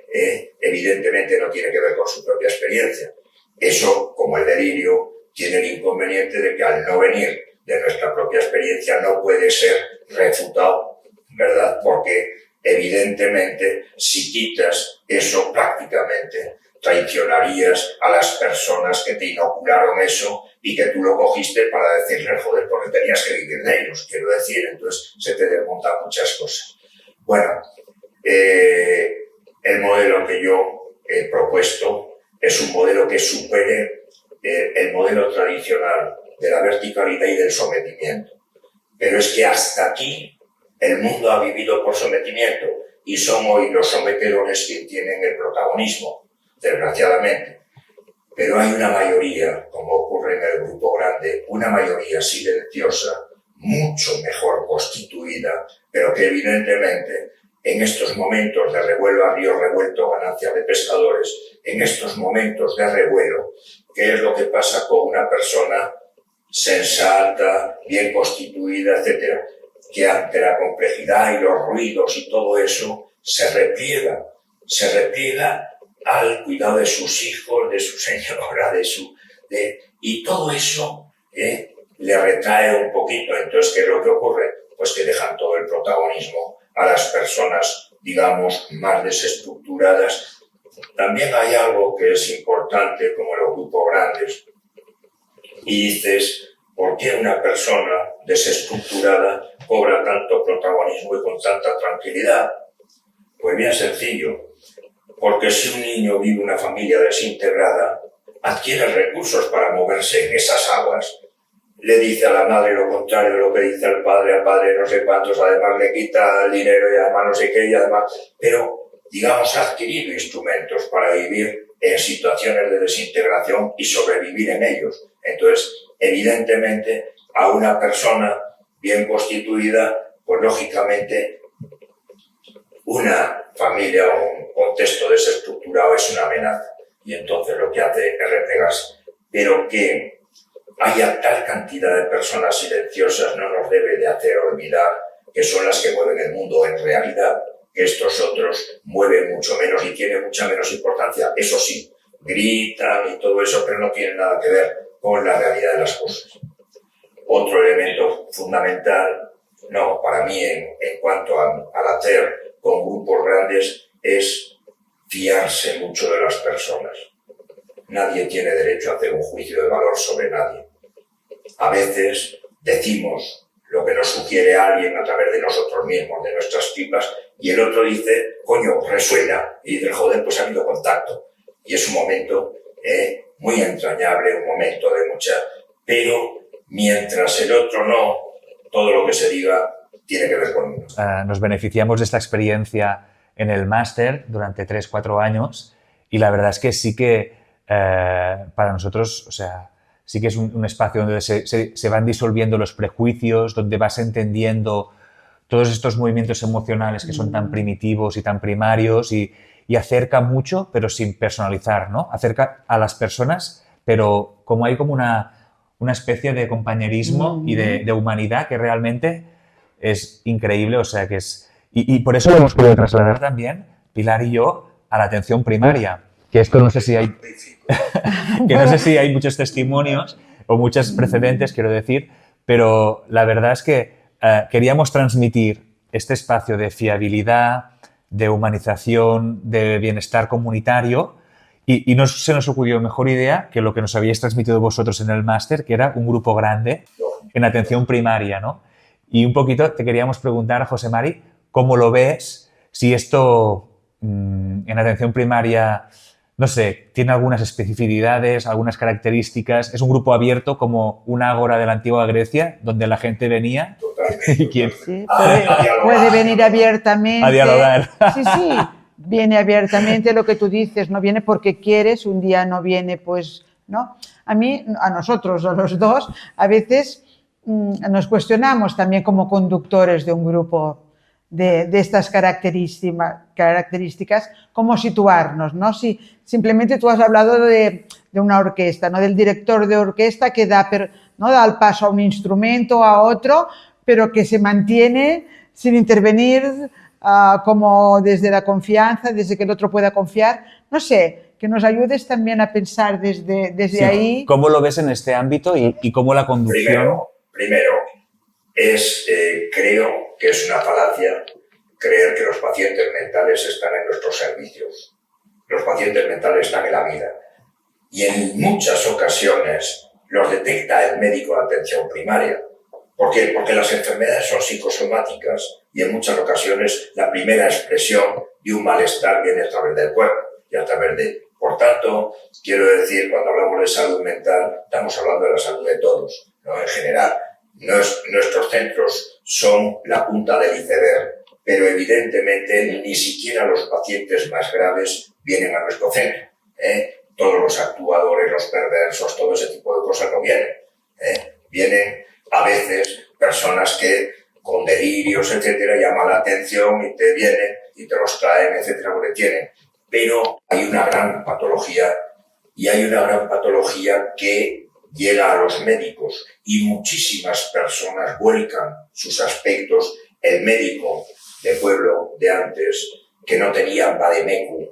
evidentemente no tiene que ver con su propia experiencia. Eso, como el delirio, tiene el inconveniente de que al no venir de nuestra propia experiencia no puede ser refutado, ¿verdad? Porque evidentemente, si quitas eso prácticamente, traicionarías a las personas que te inocularon eso y que tú lo cogiste para decirles, joder, porque tenías que vivir de ellos, quiero decir, entonces se te desmontan muchas cosas. Bueno, el modelo que yo he propuesto es un modelo que supere el modelo tradicional de la verticalidad y del sometimiento. Pero es que hasta aquí el mundo ha vivido por sometimiento y son hoy los sometedores quienes tienen el protagonismo, desgraciadamente. Pero hay una mayoría, como ocurre en el grupo grande, una mayoría silenciosa, mucho mejor constituida, pero que evidentemente en estos momentos de revuelo a río revuelto, ganancia de pescadores, en estos momentos de revuelo, ¿qué es lo que pasa con una persona sensata, bien constituida, etcétera? Que ante la complejidad y los ruidos y todo eso se repliega al cuidado de sus hijos, de su señora, y todo eso le retrae un poquito. Entonces, ¿qué es lo que ocurre? Pues que dejan todo el protagonismo a las personas, digamos, más desestructuradas. También hay algo que es importante, como los grupos grandes, y dices, ¿por qué una persona desestructurada cobra tanto protagonismo y con tanta tranquilidad? Pues bien sencillo, porque si un niño vive en una familia desintegrada, adquiere recursos para moverse en esas aguas. le dice a la madre lo contrario de lo que dice al padre no sé cuántos, además le quita el dinero y además no sé qué, y además, pero digamos ha adquirido instrumentos para vivir en situaciones de desintegración y sobrevivir en ellos. Entonces, evidentemente, a una persona bien constituida, pues lógicamente una familia o un contexto desestructurado es una amenaza y entonces lo que hace es replegarse. Pero que haya tal cantidad de personas silenciosas no nos debe de hacer olvidar que son las que mueven el mundo en realidad, que estos otros mueven mucho menos y tienen mucha menos importancia. Eso sí, gritan y todo eso, pero no tienen nada que ver con la realidad de las cosas. Otro elemento fundamental, no, para mí en cuanto al hacer con grupos grandes, es fiarse mucho de las personas. Nadie tiene derecho a hacer un juicio de valor sobre nadie. A veces decimos lo que nos sugiere alguien a través de nosotros mismos, de nuestras tripas, y el otro dice, coño, resuena, y dice, joder, pues ha habido contacto. Y es un momento muy entrañable, un momento de mucha... Pero mientras el otro no, todo lo que se diga tiene que ver conmigo. Nos beneficiamos de esta experiencia en el máster durante 3-4 años y la verdad es que sí que para nosotros, o sea, sí que es un espacio donde se van disolviendo los prejuicios, donde vas entendiendo todos estos movimientos emocionales que son tan primitivos y tan primarios y acerca mucho, pero sin personalizar, ¿no? Acerca a las personas, pero como hay como una especie de compañerismo y de humanidad que realmente es increíble, o sea que es... Y por eso lo hemos podido trasladar también, Pilar y yo, a la atención primaria, que esto no sé si hay... que no sé si hay muchos testimonios o muchos precedentes, quiero decir, pero la verdad es que queríamos transmitir este espacio de fiabilidad, de humanización, de bienestar comunitario y no se nos ocurrió mejor idea que lo que nos habíais transmitido vosotros en el máster, que era un grupo grande en atención primaria, ¿no? Y un poquito te queríamos preguntar, José Mari, ¿cómo lo ves? Si esto en atención primaria, no sé, tiene algunas especificidades, algunas características. Es un grupo abierto como un ágora de la antigua Grecia, donde la gente venía. Totalmente. Sí, puede venir abiertamente. A dialogar. Sí, sí, viene abiertamente lo que tú dices, no viene porque quieres, un día no viene, pues, ¿no? A nosotros, a los dos, a veces nos cuestionamos también como conductores de un grupo de estas características, cómo situarnos, ¿no? Si simplemente tú has hablado de una orquesta, ¿no? Del director de orquesta que ¿no? da el paso a un instrumento, a otro, pero que se mantiene sin intervenir como desde la confianza, desde que el otro pueda confiar. No sé, que nos ayudes también a pensar desde sí, ahí. ¿Cómo lo ves en este ámbito y cómo la conducción? Primero creo que es una falacia creer que los pacientes mentales están en nuestros servicios. Los pacientes mentales están en la vida. Y en muchas ocasiones los detecta el médico de atención primaria. ¿Por qué? Porque las enfermedades son psicosomáticas y en muchas ocasiones la primera expresión de un malestar viene a través del cuerpo y a través de... Por tanto, quiero decir, cuando hablamos de salud mental, estamos hablando de la salud de todos, ¿no? En general. Nuestros centros son la punta del iceberg, pero evidentemente ni siquiera los pacientes más graves vienen a nuestro centro. Todos los actuadores, los perversos, todo ese tipo de cosas no vienen. Vienen a veces personas que con delirios, etcétera, llaman la atención y te vienen y te los traen, etcétera, porque tienen. Pero hay una gran patología y hay una gran patología que llega a los médicos y muchísimas personas vuelcan sus aspectos. El médico de pueblo de antes, que no tenía vademécum,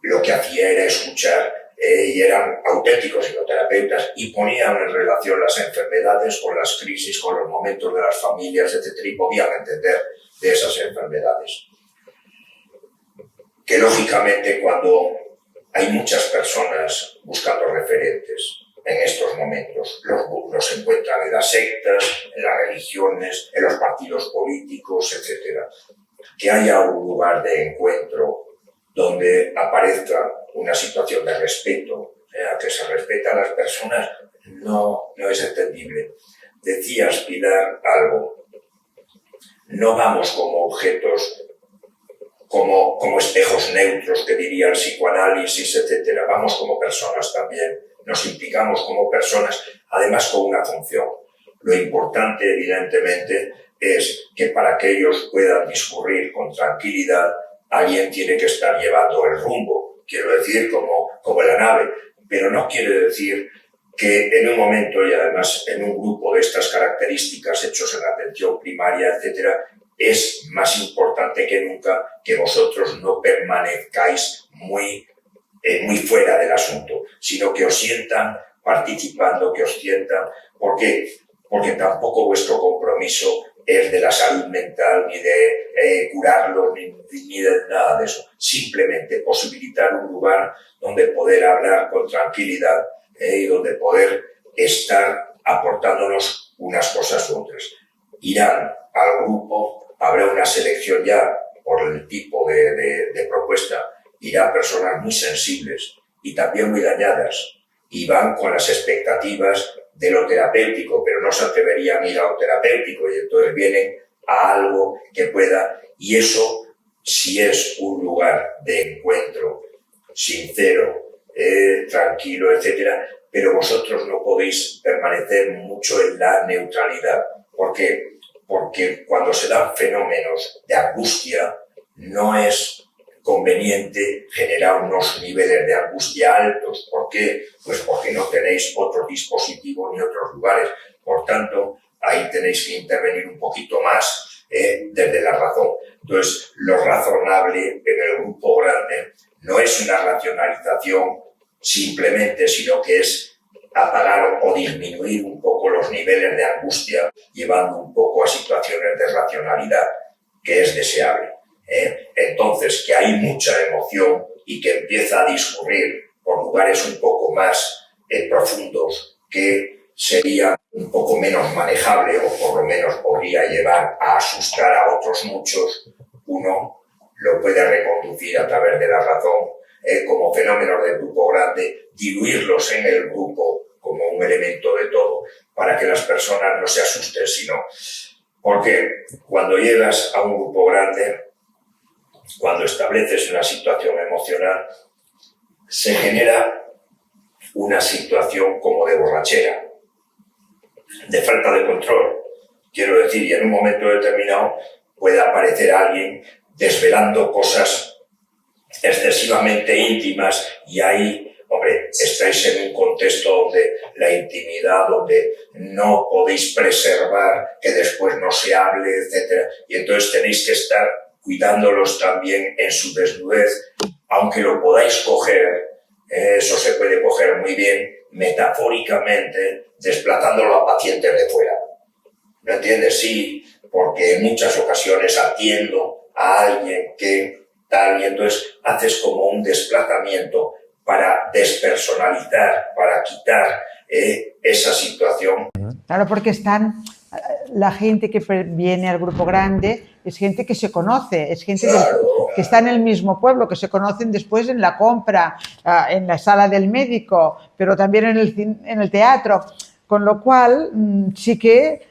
lo que hacía era escuchar y eran auténticos psicoterapeutas y ponían en relación las enfermedades con las crisis, con los momentos de las familias, etcétera, y podían entender de esas enfermedades. Que lógicamente cuando hay muchas personas buscando referentes en estos momentos, los encuentran en las sectas, en las religiones, en los partidos políticos, etcétera. Que haya un lugar de encuentro donde aparezca una situación de respeto, que se respeta a las personas, no es entendible. Decías, Pilar, algo. No vamos como objetos, como espejos neutros, que diría el psicoanálisis, etcétera. Vamos como personas también. Nos implicamos como personas, además con una función. Lo importante, evidentemente, es que para que ellos puedan discurrir con tranquilidad, alguien tiene que estar llevando el rumbo. Quiero decir, como la nave. Pero no quiere decir que en un momento, y además en un grupo de estas características hechos en atención primaria, etcétera, es más importante que nunca que vosotros no permanezcáis muy fuera del asunto, sino que os sientan participando, que os sientan. ¿Por qué? Porque tampoco vuestro compromiso es de la salud mental, ni de curarlo, ni de nada de eso. Simplemente posibilitar un lugar donde poder hablar con tranquilidad y donde poder estar aportándonos unas cosas u otras. Irán al grupo, habrá una selección ya por el tipo de propuesta, irán personas muy sensibles y también muy dañadas y van con las expectativas de lo terapéutico, pero no se atreverían a ir a lo terapéutico y entonces vienen a algo que pueda, y eso, si es un lugar de encuentro sincero, tranquilo, etcétera, pero vosotros no podéis permanecer mucho en la neutralidad. ¿Por qué? Porque cuando se dan fenómenos de angustia, no es conveniente generar unos niveles de angustia altos. ¿Por qué? Pues porque no tenéis otro dispositivo ni otros lugares. Por tanto, ahí tenéis que intervenir un poquito más desde la razón. Entonces, lo razonable en el grupo grande no es una racionalización simplemente, sino que es apagar o disminuir un poco los niveles de angustia, llevando un poco a situaciones de racionalidad, que es deseable. Entonces, que hay mucha emoción y que empieza a discurrir por lugares un poco más profundos, que sería un poco menos manejable o por lo menos podría llevar a asustar a otros muchos, uno lo puede reconducir a través de la razón como fenómenos del grupo grande, diluirlos en el grupo como un elemento de todo, para que las personas no se asusten, sino porque cuando llegas a un grupo grande, cuando estableces una situación emocional, se genera una situación como de borrachera, de falta de control. Quiero decir, y en un momento determinado puede aparecer alguien desvelando cosas excesivamente íntimas y ahí, hombre, estáis en un contexto donde la intimidad, donde no podéis preservar que después no se hable, etcétera, y entonces tenéis que estar cuidándolos también en su desnudez, aunque lo podáis coger, eso se puede coger muy bien metafóricamente, desplazándolo a pacientes de fuera. ¿Me entiendes? Sí, porque en muchas ocasiones atiendo a alguien que tal, y entonces haces como un desplazamiento para despersonalizar, para quitar esa situación. Claro, porque la gente que viene al grupo grande es gente que se conoce, es gente que está en el mismo pueblo, que se conocen después en la compra, en la sala del médico, pero también en el teatro, con lo cual sí que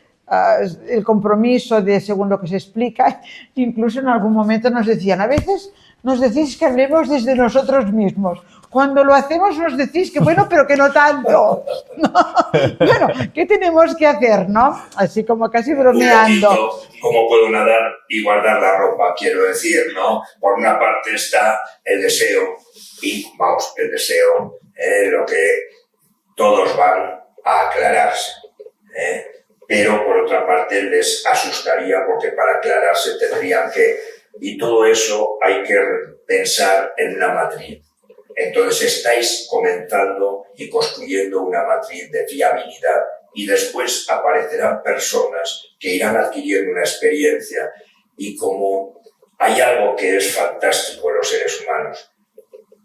el compromiso según lo que se explica, incluso en algún momento nos decían, a veces nos decís que hablemos desde nosotros mismos. Cuando lo hacemos nos decís que bueno, pero que no tanto. ¿No? Bueno, ¿qué tenemos que hacer, no? Así como casi bromeando. Un poquito, ¿cómo puedo nadar y guardar la ropa? Quiero decir, ¿no? Por una parte está el deseo, y vamos, el deseo, lo que todos van a aclararse. Pero por otra parte les asustaría porque para aclararse tendrían que... Y todo eso hay que pensar en una matriz. Entonces estáis comenzando y construyendo una matriz de fiabilidad y después aparecerán personas que irán adquiriendo una experiencia y como hay algo que es fantástico en los seres humanos,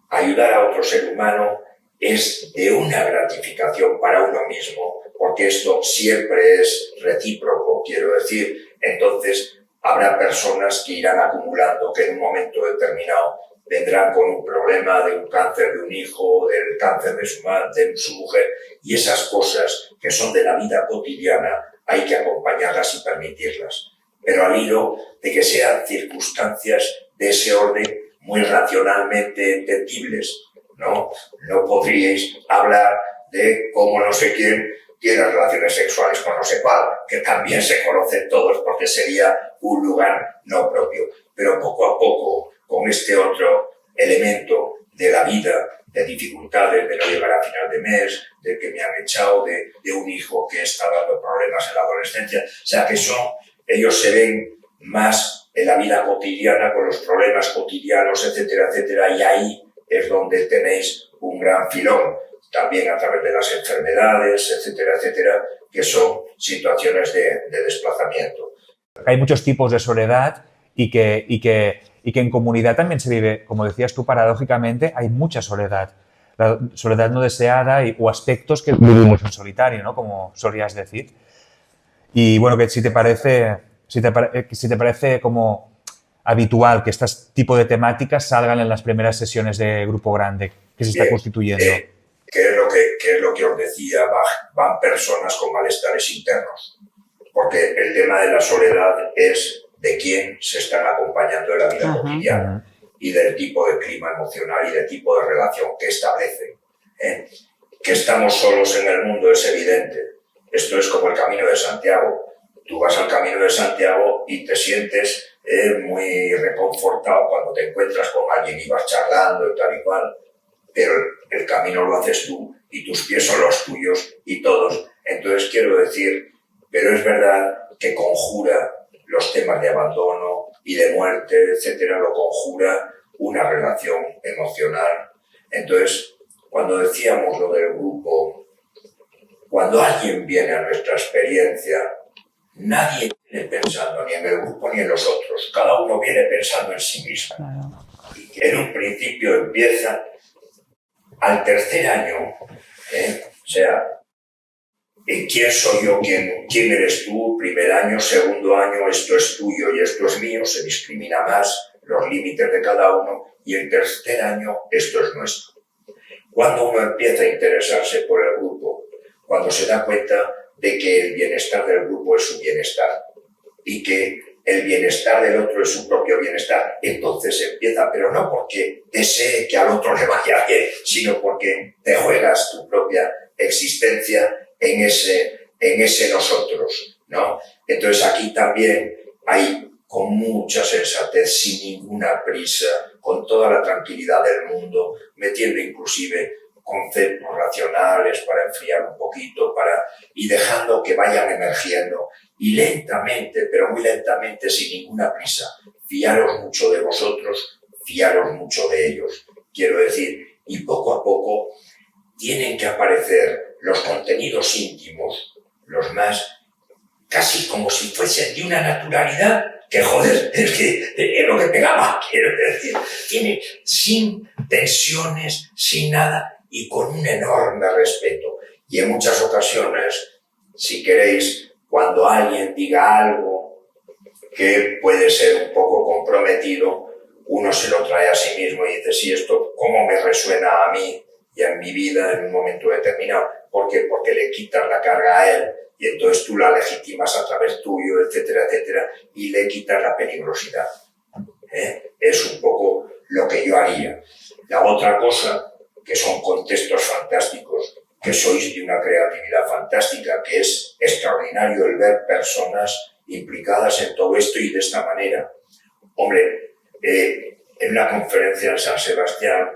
ayudar a otro ser humano es de una gratificación para uno mismo, porque esto siempre es recíproco, quiero decir. Entonces habrá personas que irán acumulando, que en un momento determinado vendrán con un problema de un cáncer de un hijo, del cáncer de su mujer, y esas cosas que son de la vida cotidiana hay que acompañarlas y permitirlas, pero al hilo de que sean circunstancias de ese orden muy racionalmente entendibles, ¿no? No podríais hablar de cómo no sé quién tiene relaciones sexuales con no sé cuál, que también se conocen todos porque sería un lugar no propio. Pero poco a poco, con este otro elemento de la vida, de dificultades, de no llegar a final de mes, de que me han echado, de un hijo que está dando problemas en la adolescencia, o sea que ellos se ven más en la vida cotidiana, con los problemas cotidianos, etcétera, etcétera, y ahí es donde tenéis un gran filón, también a través de las enfermedades, etcétera, etcétera, que son situaciones de desplazamiento. Hay muchos tipos de soledad y que en comunidad también se vive, como decías tú, paradójicamente, hay mucha soledad. La soledad no deseada o aspectos que vivimos en solitario, ¿no? Como solías decir. Y bueno, que si te parece como habitual que este tipo de temáticas salgan en las primeras sesiones de grupo grande que se está constituyendo. ¿Qué es lo que os decía? Van personas con malestares internos, porque el tema de la soledad es de quién se están acompañando en la vida cotidiana y del tipo de clima emocional y del tipo de relación que establecen. Que estamos solos en el mundo es evidente. Esto es como el Camino de Santiago. Tú vas al Camino de Santiago y te sientes muy reconfortado cuando te encuentras con alguien y vas charlando y tal y cual. Pero el camino lo haces tú y tus pies son los tuyos y todos. Entonces quiero decir, pero es verdad que conjura los temas de abandono y de muerte, etcétera, lo conjura una relación emocional. Entonces, cuando decíamos lo del grupo, cuando alguien viene a nuestra experiencia, nadie viene pensando ni en el grupo ni en los otros. Cada uno viene pensando en sí mismo. Y que en un principio empieza al tercer año, o sea, ¿quién soy yo? ¿Quién eres tú? Primer año, segundo año, esto es tuyo y esto es mío, se discrimina más los límites de cada uno, y el tercer año, esto es nuestro. Cuando uno empieza a interesarse por el grupo, cuando se da cuenta de que el bienestar del grupo es su bienestar y que el bienestar del otro es su propio bienestar, entonces empieza, pero no porque desee que al otro le vaya bien, sino porque te juegas tu propia existencia en ese nosotros, ¿no? Entonces aquí también hay, con mucha sensatez, sin ninguna prisa, con toda la tranquilidad del mundo, metiendo inclusive conceptos racionales para enfriar un poquito, y dejando que vayan emergiendo, y lentamente, pero muy lentamente, sin ninguna prisa, fiaros mucho de vosotros, fiaros mucho de ellos. Quiero decir, y poco a poco tienen que aparecer los contenidos íntimos, los más, casi como si fuesen de una naturalidad que, joder, es lo que pegaba, quiero decir, tiene sin tensiones, sin nada, y con un enorme respeto. Y en muchas ocasiones, si queréis, cuando alguien diga algo que puede ser un poco comprometido, uno se lo trae a sí mismo y dice, sí, esto cómo me resuena a mí y en mi vida en un momento determinado. ¿Por qué? Porque le quitas la carga a él y entonces tú la legitimas a través tuyo, etcétera, etcétera, y le quitas la peligrosidad. Es un poco lo que yo haría. La otra cosa, que son contextos fantásticos, que sois de una creatividad fantástica, que es extraordinario el ver personas implicadas en todo esto y de esta manera. Hombre, en una conferencia en San Sebastián,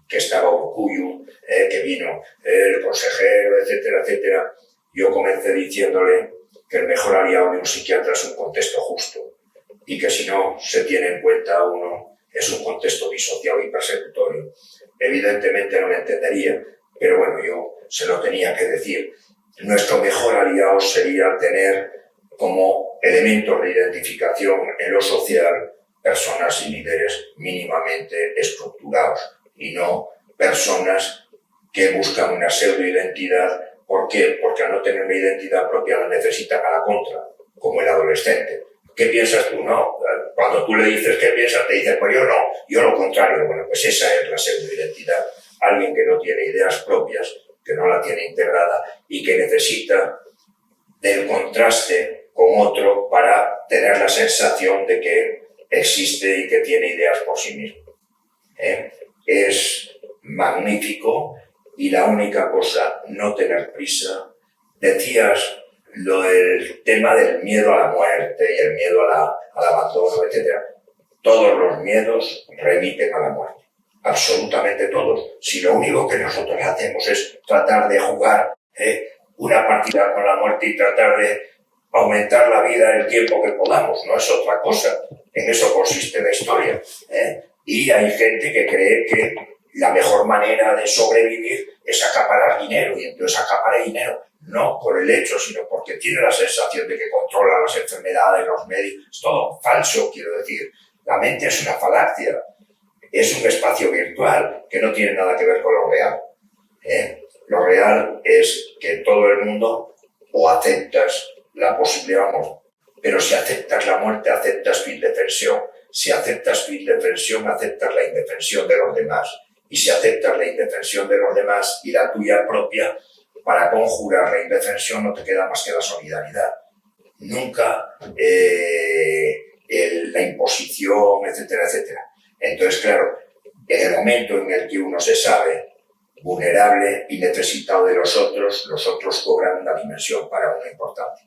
que estaba Urcuyu, que vino el consejero, etcétera, etcétera, yo comencé diciéndole que el mejor aliado de un psiquiatra es un contexto justo y que si no se tiene en cuenta uno, es un contexto disociado y persecutorio. Evidentemente no me entendería, pero bueno, yo se lo tenía que decir. Nuestro mejor aliado sería tener como elementos de identificación en lo social personas y líderes mínimamente estructurados y no personas que buscan una pseudoidentidad. ¿Por qué? Porque al no tener una identidad propia la necesitan a la contra, como el adolescente. ¿Qué piensas tú? No, Cuando tú le dices qué piensas, te dice, pues yo no, yo lo contrario. Bueno, pues esa es la pseudoidentidad. Alguien que no tiene ideas propias, que no la tiene integrada y que necesita del contraste con otro para tener la sensación de que existe y que tiene ideas por sí mismo. Es magnífico y la única cosa, no tener prisa. Decías el tema del miedo a la muerte y el miedo al abandono, etc. Todos los miedos remiten a la muerte, absolutamente todos. Si lo único que nosotros hacemos es tratar de jugar una partida con la muerte y tratar de aumentar la vida el tiempo que podamos, no es otra cosa. En eso consiste la historia. Y hay gente que cree que la mejor manera de sobrevivir es acaparar dinero, y entonces acapara dinero. No por el hecho, sino porque tiene la sensación de que controla las enfermedades, los medios. Es todo falso, quiero decir. La mente es una falacia. Es un espacio virtual que no tiene nada que ver con lo real. Lo real es que todo el mundo o aceptas la posibilidad, pero si aceptas la muerte, aceptas tu indefensión. Si aceptas tu indefensión, aceptas la indefensión de los demás. Y si aceptas la indefensión de los demás y la tuya propia, para conjurar la indefensión no te queda más que la solidaridad. Nunca la imposición, etcétera, etcétera. Entonces, claro, en el momento en el que uno se sabe vulnerable y necesitado de los otros cobran una dimensión para uno importante.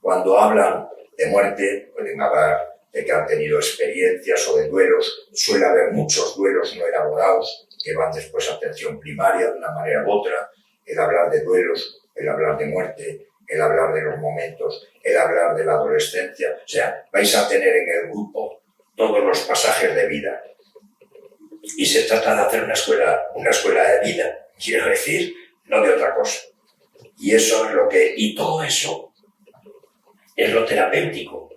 Cuando hablan de muerte, pueden hablar de que han tenido experiencias o de duelos. Suele haber muchos duelos no elaborados que van después a atención primaria de una manera u otra. El hablar de duelos, el hablar de muerte, el hablar de los momentos, el hablar de la adolescencia. O sea, vais a tener en el grupo todos los pasajes de vida. Y se trata de hacer una escuela de vida, quiero decir, no de otra cosa. Y eso es y todo eso es lo terapéutico.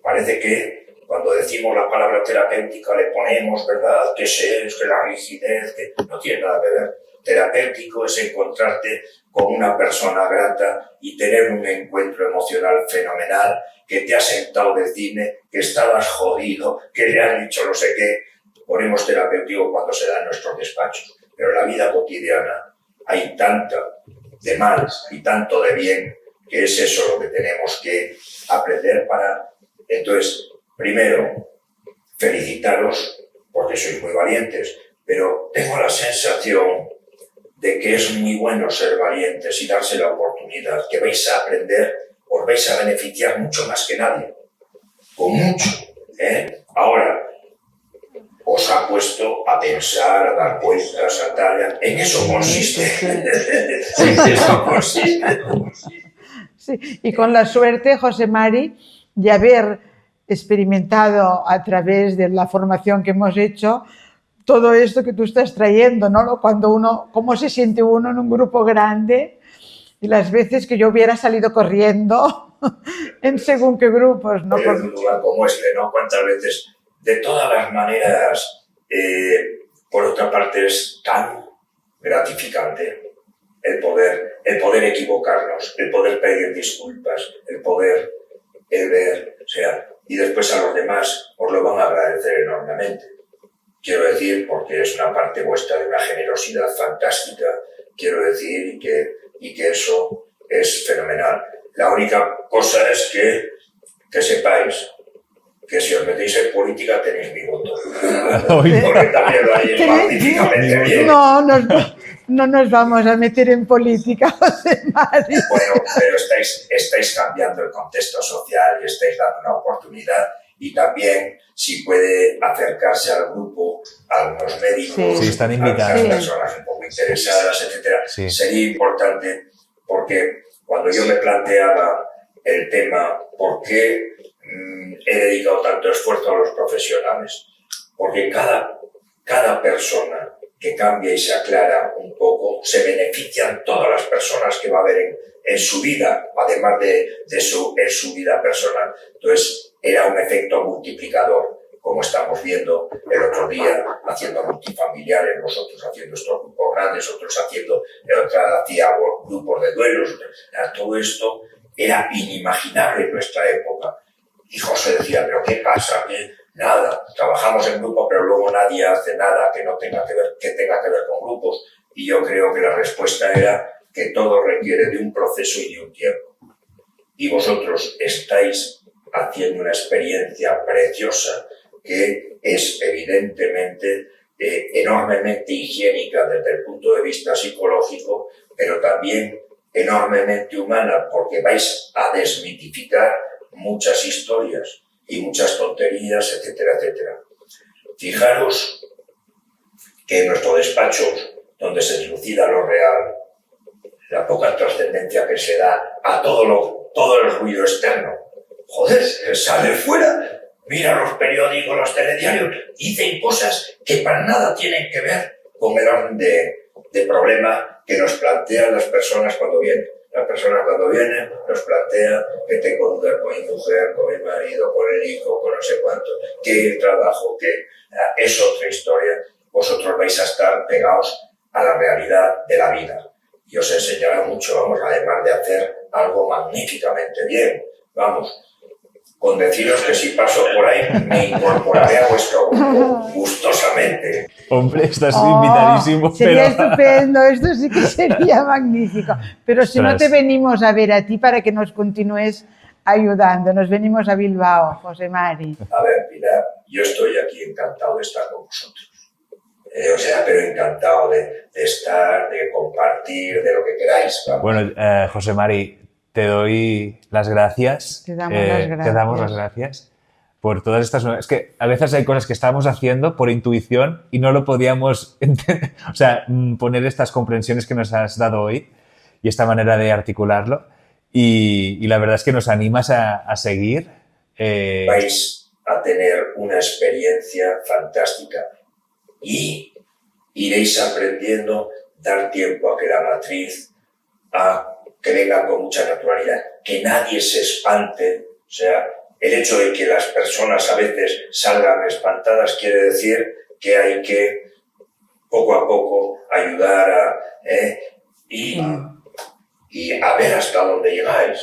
Parece que cuando decimos la palabra terapéutica le ponemos, ¿verdad?, que que la rigidez, que no tiene nada que ver. Terapéutico es encontrarte con una persona grata y tener un encuentro emocional fenomenal, que te ha sentado de cine, que estabas jodido, que le han dicho no sé qué. Ponemos terapéutico cuando se da en nuestros despachos. Pero en la vida cotidiana hay tanto de mal y tanto de bien, que es eso lo que tenemos que aprender para... Entonces, primero, felicitaros porque sois muy valientes, pero tengo la sensación de que es muy bueno ser valientes y darse la oportunidad, que vais a aprender, os vais a beneficiar mucho más que nadie, con mucho. Ahora, os ha puesto a pensar, a dar vueltas, a tal... En eso consiste. En eso consiste. Sí, y con la suerte, José Mari, de haber experimentado a través de la formación que hemos hecho todo esto que tú estás trayendo, ¿no? Cuando cómo se siente uno en un grupo grande y las veces que yo hubiera salido corriendo en según qué grupos, ¿no? En un lugar como este, ¿no? ¿Cuántas veces? De todas las maneras, por otra parte, es tan gratificante el poder equivocarnos, el poder pedir disculpas, el ver, o sea, y después a los demás os lo van a agradecer enormemente. Quiero decir, porque es una parte vuestra de una generosidad fantástica, quiero decir, y que eso es fenomenal. La única cosa es que sepáis que si os metéis en política tenéis mi voto. Porque también lo haréis magníficamente bien. No nos vamos a meter en política, José Mari. Bueno, pero estáis cambiando el contexto social y estáis dando una oportunidad. Y también, si puede acercarse al grupo, a algunos médicos, sí, están invitados, a algunas personas un poco interesadas, etcétera, sí. Sería importante, porque cuando yo me planteaba el tema, ¿por qué he dedicado tanto esfuerzo a los profesionales? Porque cada persona que cambia y se aclara un poco, se benefician todas las personas que va a ver en su vida, además en su vida personal. Entonces, era un efecto multiplicador, como estamos viendo el otro día, haciendo multifamiliares, nosotros haciendo estos grupos grandes, otros hacía grupos de duelos. Todo esto era inimaginable en nuestra época. Y José decía, ¿pero qué pasa? ¿Qué? Nada, trabajamos en grupo, pero luego nadie hace nada que no tenga que ver con grupos. Y yo creo que la respuesta era que todo requiere de un proceso y de un tiempo. Y vosotros estáis haciendo una experiencia preciosa que es evidentemente enormemente higiénica desde el punto de vista psicológico, pero también enormemente humana, porque vais a desmitificar muchas historias y muchas tonterías, etcétera, etcétera. Fijaros que en nuestro despacho, donde se dilucida lo real, la poca trascendencia que se da a todo el ruido externo. Joder, sale fuera, mira los periódicos, los telediarios, dicen cosas que para nada tienen que ver con el orden de problema que nos plantean las personas cuando vienen. La persona cuando viene nos plantea que tengo dudas con mi mujer, con mi marido, con el hijo, con no sé cuánto, que el trabajo, que es otra historia. Vosotros vais a estar pegados a la realidad de la vida. Y os enseñará mucho, vamos, además de hacer algo magníficamente bien. Vamos, con deciros que si paso por ahí me incorporaré a vuestro grupo gustosamente. Hombre, estás invitadísimo. Sería pero... estupendo, esto sí que sería magnífico. Pero si no te venimos a ver a ti para que nos continúes ayudando, nos venimos a Bilbao, José Mari. A ver, Pilar, yo estoy aquí encantado de estar con vosotros. Pero encantado de estar, de compartir, de lo que queráis. Vamos. Bueno, José Mari, te doy las gracias. Te damos las gracias. Te damos las gracias por todas estas... Es que a veces hay cosas que estábamos haciendo por intuición y no lo podíamos poner estas comprensiones que nos has dado hoy y esta manera de articularlo. Y la verdad es que nos animas a seguir. Vais a tener una experiencia fantástica y iréis aprendiendo, dar tiempo a que la matriz que venga con mucha naturalidad, que nadie se espante. O sea, el hecho de que las personas a veces salgan espantadas quiere decir que hay que poco a poco ayudar y a ver hasta dónde llegáis.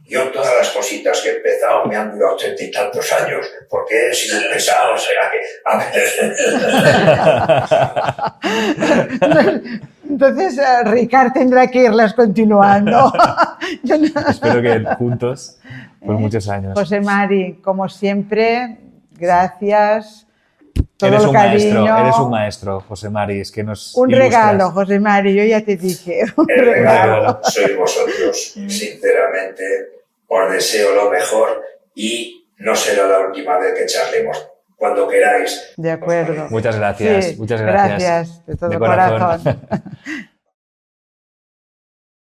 Yo todas las cositas que he empezado me han durado 30 y tantos años, porque he sido pesado, o sea que... A ver. Entonces, Ricard tendrá que irlas continuando. Espero que juntos por muchos años. José Mari, como siempre, gracias. Todo Eres el cariño. eres un maestro, José Mari. Es que nos un ilustras. regalo, José Mari, yo ya te dije. El regalo sois vosotros. Sinceramente, os deseo lo mejor y no será la última vez que charlemos. Cuando queráis. De acuerdo. Muchas gracias. Sí, muchas gracias. Gracias, de todo corazón. corazón.